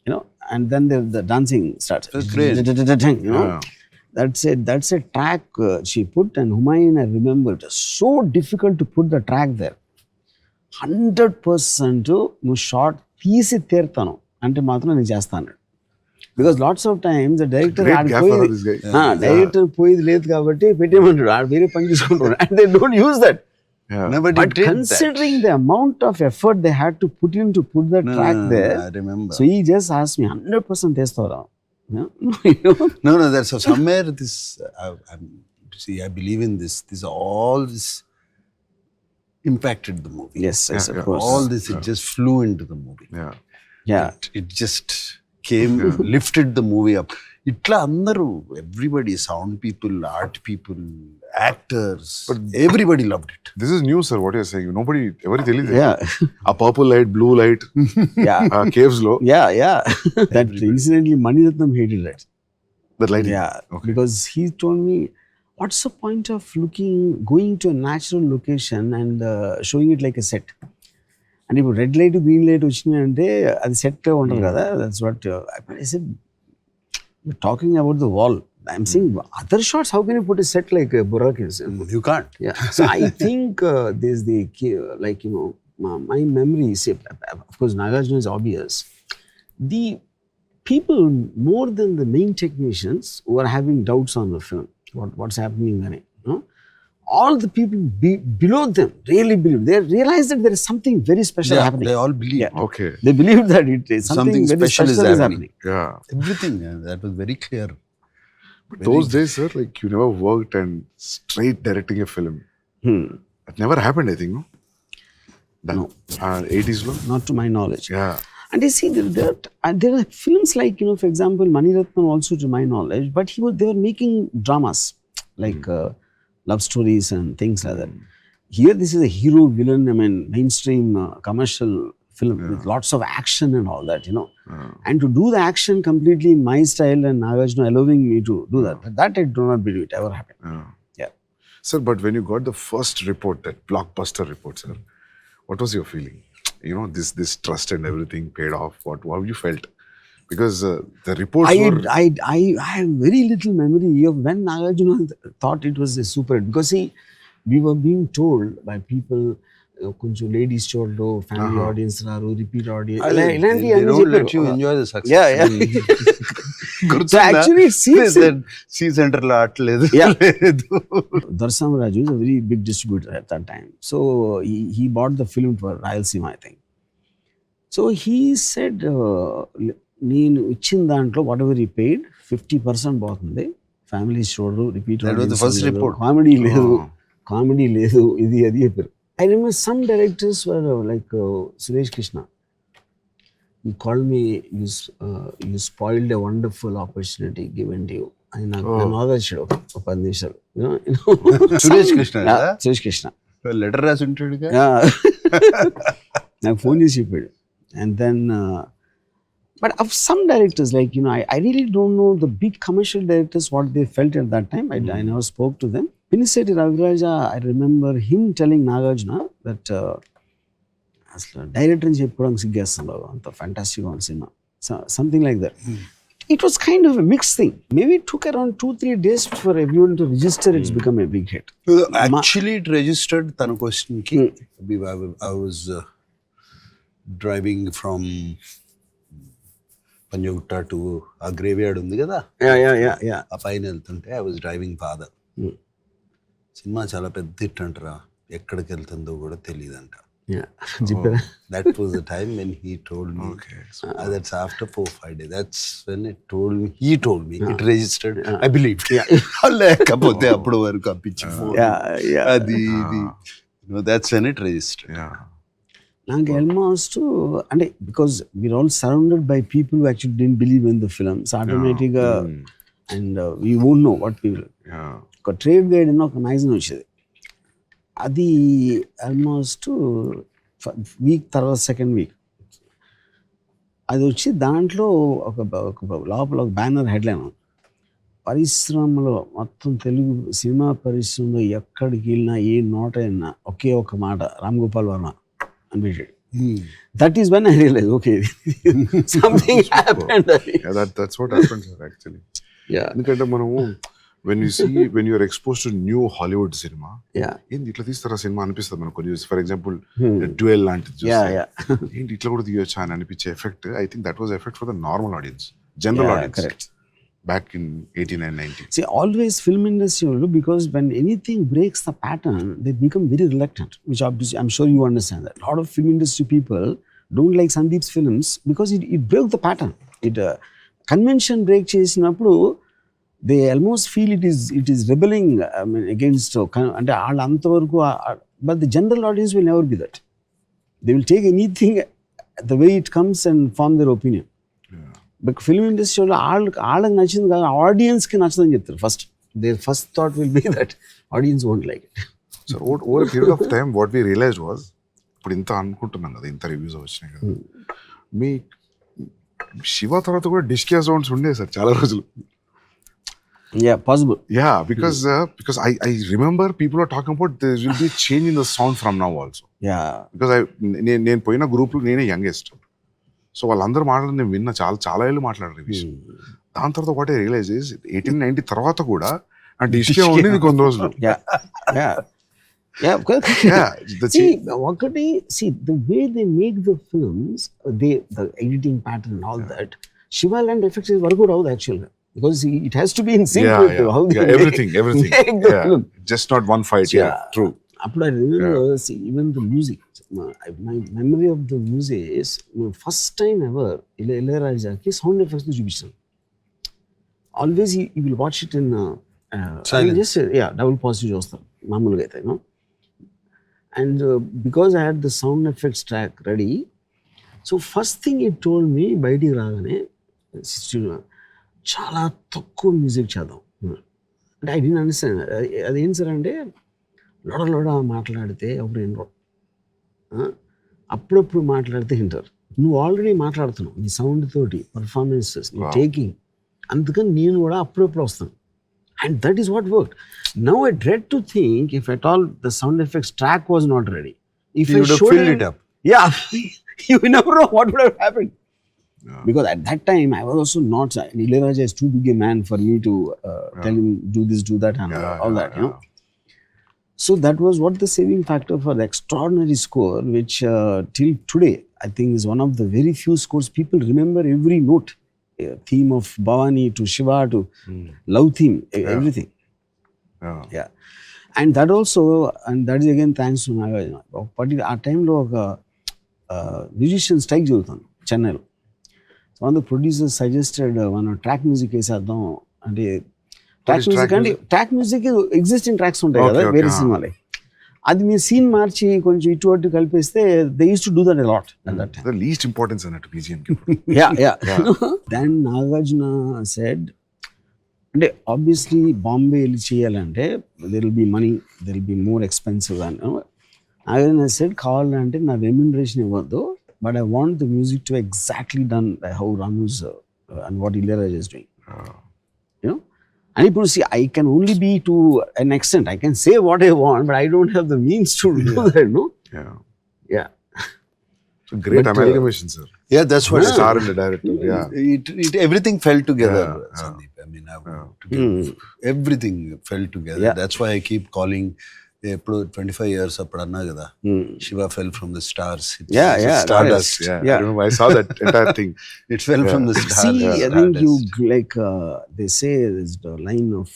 you know, and then the dancing starts. That's great. You know, Yeah. that's a track she put, and Humayun, I remember, it was so difficult to put the track there. 100% నువ్వు short తీసి తీరుతాను అంటే మాత్రం నేను చేస్తాను. Because lots of times the director Great gaffer, this guy. Director పోయేది లేదు కాబట్టి పెట్టేయమంటాడు, ఆడు వేరే పని చూసుకుంటాడు. And they don't use that. Yeah. nobody But did considering the amount of effort they had to put in to put the that. track there, I remember. so he just asked me 100% testavara. No, that's somewhere this. See, I believe in this. All this impacted the movie. Yes, yes, Yeah, of yeah. course. All this, it just flew into the movie. Yeah. Yeah. It just came, lifted the movie up. Itla andaru, everybody, sound people, art people, actors, everybody loved it. This is new, sir, what you're saying. Nobody ever tells Yeah. A purple light, blue light, Yeah. caves low. Yeah, yeah. That incidentally Mani Ratnam hated that. That light. Yeah, Okay. because he told me, what's the point of going to a natural location and showing it like a set? And if red light, green light వచ్చినాయి అంటే అది set ఉండదు కదా. That's what I said. You're talking about the wall. I'm saying other shots. How can you put a set like Borra Caves? You can't. Yeah. So I think there's the like, you know, my memory. Say, of course, Nagarjuna is obvious. The people more than the main technicians who are having doubts on the film, what's happening there, you know? All the people below them really believe. They realize that there is something very special happening. They all believe. Yeah. Okay. They believe that it is something very special special is is happening. happening. Yeah. Everything. That was very clear. But those days, sir, like you never worked and straight directing a film. That never happened, I think, no? No. 80s, no? Not to my knowledge. Yeah. And you see, there are films like, you know, for example, Mani Ratnam also, to my knowledge, but they were making dramas like love stories and things like that. Here, this is a hero villain, I mean, mainstream commercial film with lots of action and all that, you know. And to do the action completely in my style and Nagarjuna allowing me to do that I do not believe it ever happened. Yeah. Sir, but when you got the first report, that blockbuster report, sir, what was your feeling? You know, this trust and everything paid off. How you felt? Because the reports were... I have very little memory of when Nagarjuna thought it was a super hit. Because see, we were being told by people, కొంచెం ladies చూడరు, family audience రారు, repeat audience, They don't let you enjoy the success. Yeah. So actually it seems C center లో ఆటలేదు. Darsamraju is a very big distributor at that time. So he bought the film for Rayalaseema, I think. So he said, నేను ఇచ్చిన దాంట్లో what ever he paid 50% పోతుంది, families చూడరు, repeat That was the first report. Comedy లేదు, ఇది అది చెప్పారు. I remember some directors were like Suresh Krishna. He called me, you spoiled a wonderful opportunity given to you. I know ఒక 10 నిమిషాలు, you know. Suresh Krishna Suresh Krishna letter రాసి ఉంటాడుగా. నాకు phone చేసి చెప్పాడు. And then But of some directors, like, I really don't know the big commercial directors what they felt at that time. I never spoke to them. Piniseti Raviraja, I remember him telling Nagarjuna that అసలు director అని చెప్పుకోవడానికి సిగ్గేస్తున్నావు, అంత ఫ్యాంటాస్టిక్గా ఉంది cinema, something like that. It was kind of a mixed thing. Maybe it took around 2-3 days for everyone to register it's become a big hit. Actually, it registered tana question ki. I was driving from Panjagutta to a graveyard undi kada. Yeah. ఆ పైన వెళ్తుంటే I was driving father. Cinema చాలా పెద్ద hit అంటారా, ఎక్కడికి వెళ్తుందో కూడా తెలియదంట. That was the time when he told me. Okay. That's after 4-5 days. That's when he told me it registered. I believed. లేకపోతే అప్పుడు వరకు పిచ్చి ఫోన్ అది that's when it registered. నాకు ఆల్మోస్ట్ అంటే because we are all surrounded by people who actually didn't believe in the films ఆటోమేటిక్గా, and we won't know what people. ఒక trade guide అని ఒక మ్యాగజైన్ వచ్చేది, అది ఆల్మోస్ట్ వీక్ తర్వాత సెకండ్ వీక్ అది వచ్చి దాంట్లో ఒక లోపల ఒక బ్యానర్ హెడ్లైన్, పరిశ్రమలో మొత్తం తెలుగు సినిమా పరిశ్రమలో ఎక్కడికి వెళ్ళినా ఏ నోట అయినా ఒకే ఒక మాట రామ్ గోపాల్ వర్మ అని పెట్టాడు. That is when I realized, okay, something happened. That's what happens actually. ఎందుకంటే మనము when you are exposed to new Hollywood cinema, ఏంటి ఇట్లా తీస్తారా సినిమా అనిపిస్తుంది మనకు కొన్ని. ఫర్ ఎగ్జాంపుల్ డ్యూయల్ లాంటిది ఏంటి ఇట్లా కూడా తీయొచ్చా అని అనిపించే effect, I think that was effect for the normal audience, general audience back in 89-90. See, always film industry, because when anything breaks the pattern, they become very reluctant, which obviously I'm sure you understand that. A lot of film industry people don't like Sandeep's films because it broke the pattern. It convention break చేసినప్పుడు they almost feel it is rebelling, I mean, against అంటే వాళ్ళు అంతవరకు, but the general audience will never be that. They will take anything the way it comes and form their opinion. But film industry వాళ్ళకి నచ్చింది కాదు, ఆడియన్స్కి నచ్చదని చెప్తారు first. Their first thought will be that audience won't like it. So over a period of time what we realized was, ఇప్పుడు ఇంత అనుకుంటున్నాం కదా, ఇంత రివ్యూస్ వచ్చినాయి కదా, మీ శివ తర్వాత కూడా డిస్కియా సౌండ్స్ ఉండే సార్ చాలా రోజులు. Yeah, possible. Yeah, because I remember people are talking about there will be a change in the sound from now also. Yeah. Because నేను పోయిన గ్రూప్లో నేనే యంగెస్ట్, సో వాళ్ళందరూ మాట్లాడి నేను విన్నా, చాలా ఏళ్ళు మాట్లాడారు రివ్యూస్. దాని తర్వాత వాట్ ఐ రియలైజ్ ఇస్ 1890 తర్వాత కూడా ఆ డిస్కే ఉండేది కొన్ని రోజులు. ఒకటి, the way they make the films, the editing pattern and all that, Shiva land effects is work out actually, because it has to be in sync with how they everything make the film. Just not one fight. True. Appudu I remember, even the music, my memory of the music is, first time ever Ilayarajaki sound effects ని చూపించాను. Always you will watch it in just double positive చూస్తాను మామూలుగా అయితే, and because I had the sound effects track ready, so first thing he told me బయటికి రాగానే, చాలా తక్కువ music చేద్దాం అంటే. I didn't understand. అదేం సార్ అంటే, లోడ మాట్లాడితే ఎవరు వినరు, అప్పుడప్పుడు మాట్లాడితే వింటారు. నువ్వు ఆల్రెడీ మాట్లాడుతున్నావు నీ సౌండ్ తోటి, పర్ఫార్మెన్సెస్, నీ టేకింగ్, అందుకని నేను కూడా అప్పుడప్పుడు వస్తాను. And that is what work. Now I dread to think if at all the sound effects track was not ready, if I showed it up, you never know what would have happened. Because at that time I was also not, Ilayaraja is too big a man for me to tell him do this, do that, and all that, you know. So that was what the saving factor for the extraordinary score, which till today I think is one of the very few scores people remember every note. Theme of Bhavani to Shiva to love theme, everything. Yeah. And that also, and that is again thanks to Nagarjuna. But at a time lo oka musician strike jarutundi Chennai. So one of the producers suggested one track music వేసేద్దాం అంటే, track music existing tracks ఉంటాయి కదా వేరే సినిమాలే, అది మీరు scene మార్చి కొంచెం ఇటు అటు కలిపేస్తే they use to do that a lot at that time. The least importance అన్నట్టు BGM కి. Then Nagarjuna said, అంటే ఆబ్వియస్లీ బాంబే వెళ్ళి చేయాలంటే there will be money, there will be more expensive అని. Nagarjuna said, కావాలంటే నా రెమ్యూనరేషన్ ఇవ్వద్దు, but I want the music to exactly done by how Ramu's and what Ilayaraja is doing. You know? And people see, I can only be to an extent. I can say what I want, but I don't have the means to do that, no? Yeah. Yeah. So great But, amalgamation, sir. Yeah, that's what Star and the director. Yeah. it everything fell together, Yeah, Sandeep. I mean, I want to give, everything fell together. Yeah. That's why I keep calling. 25 years అప్పుడు అన్నా కదా, Shiva fell from the stars. It's Yeah, stardust. Yeah. Yeah. I don't know. I saw that entire thing. It fell from the stars. See, I think you Stardust. like they say there's the line of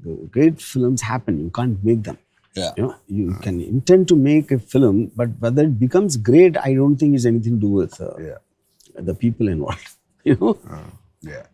the great films happen. You can't make them. Yeah. You know, you can intend to make a film, but whether it becomes great, I don't think is anything to do with the people involved. You know. Yeah.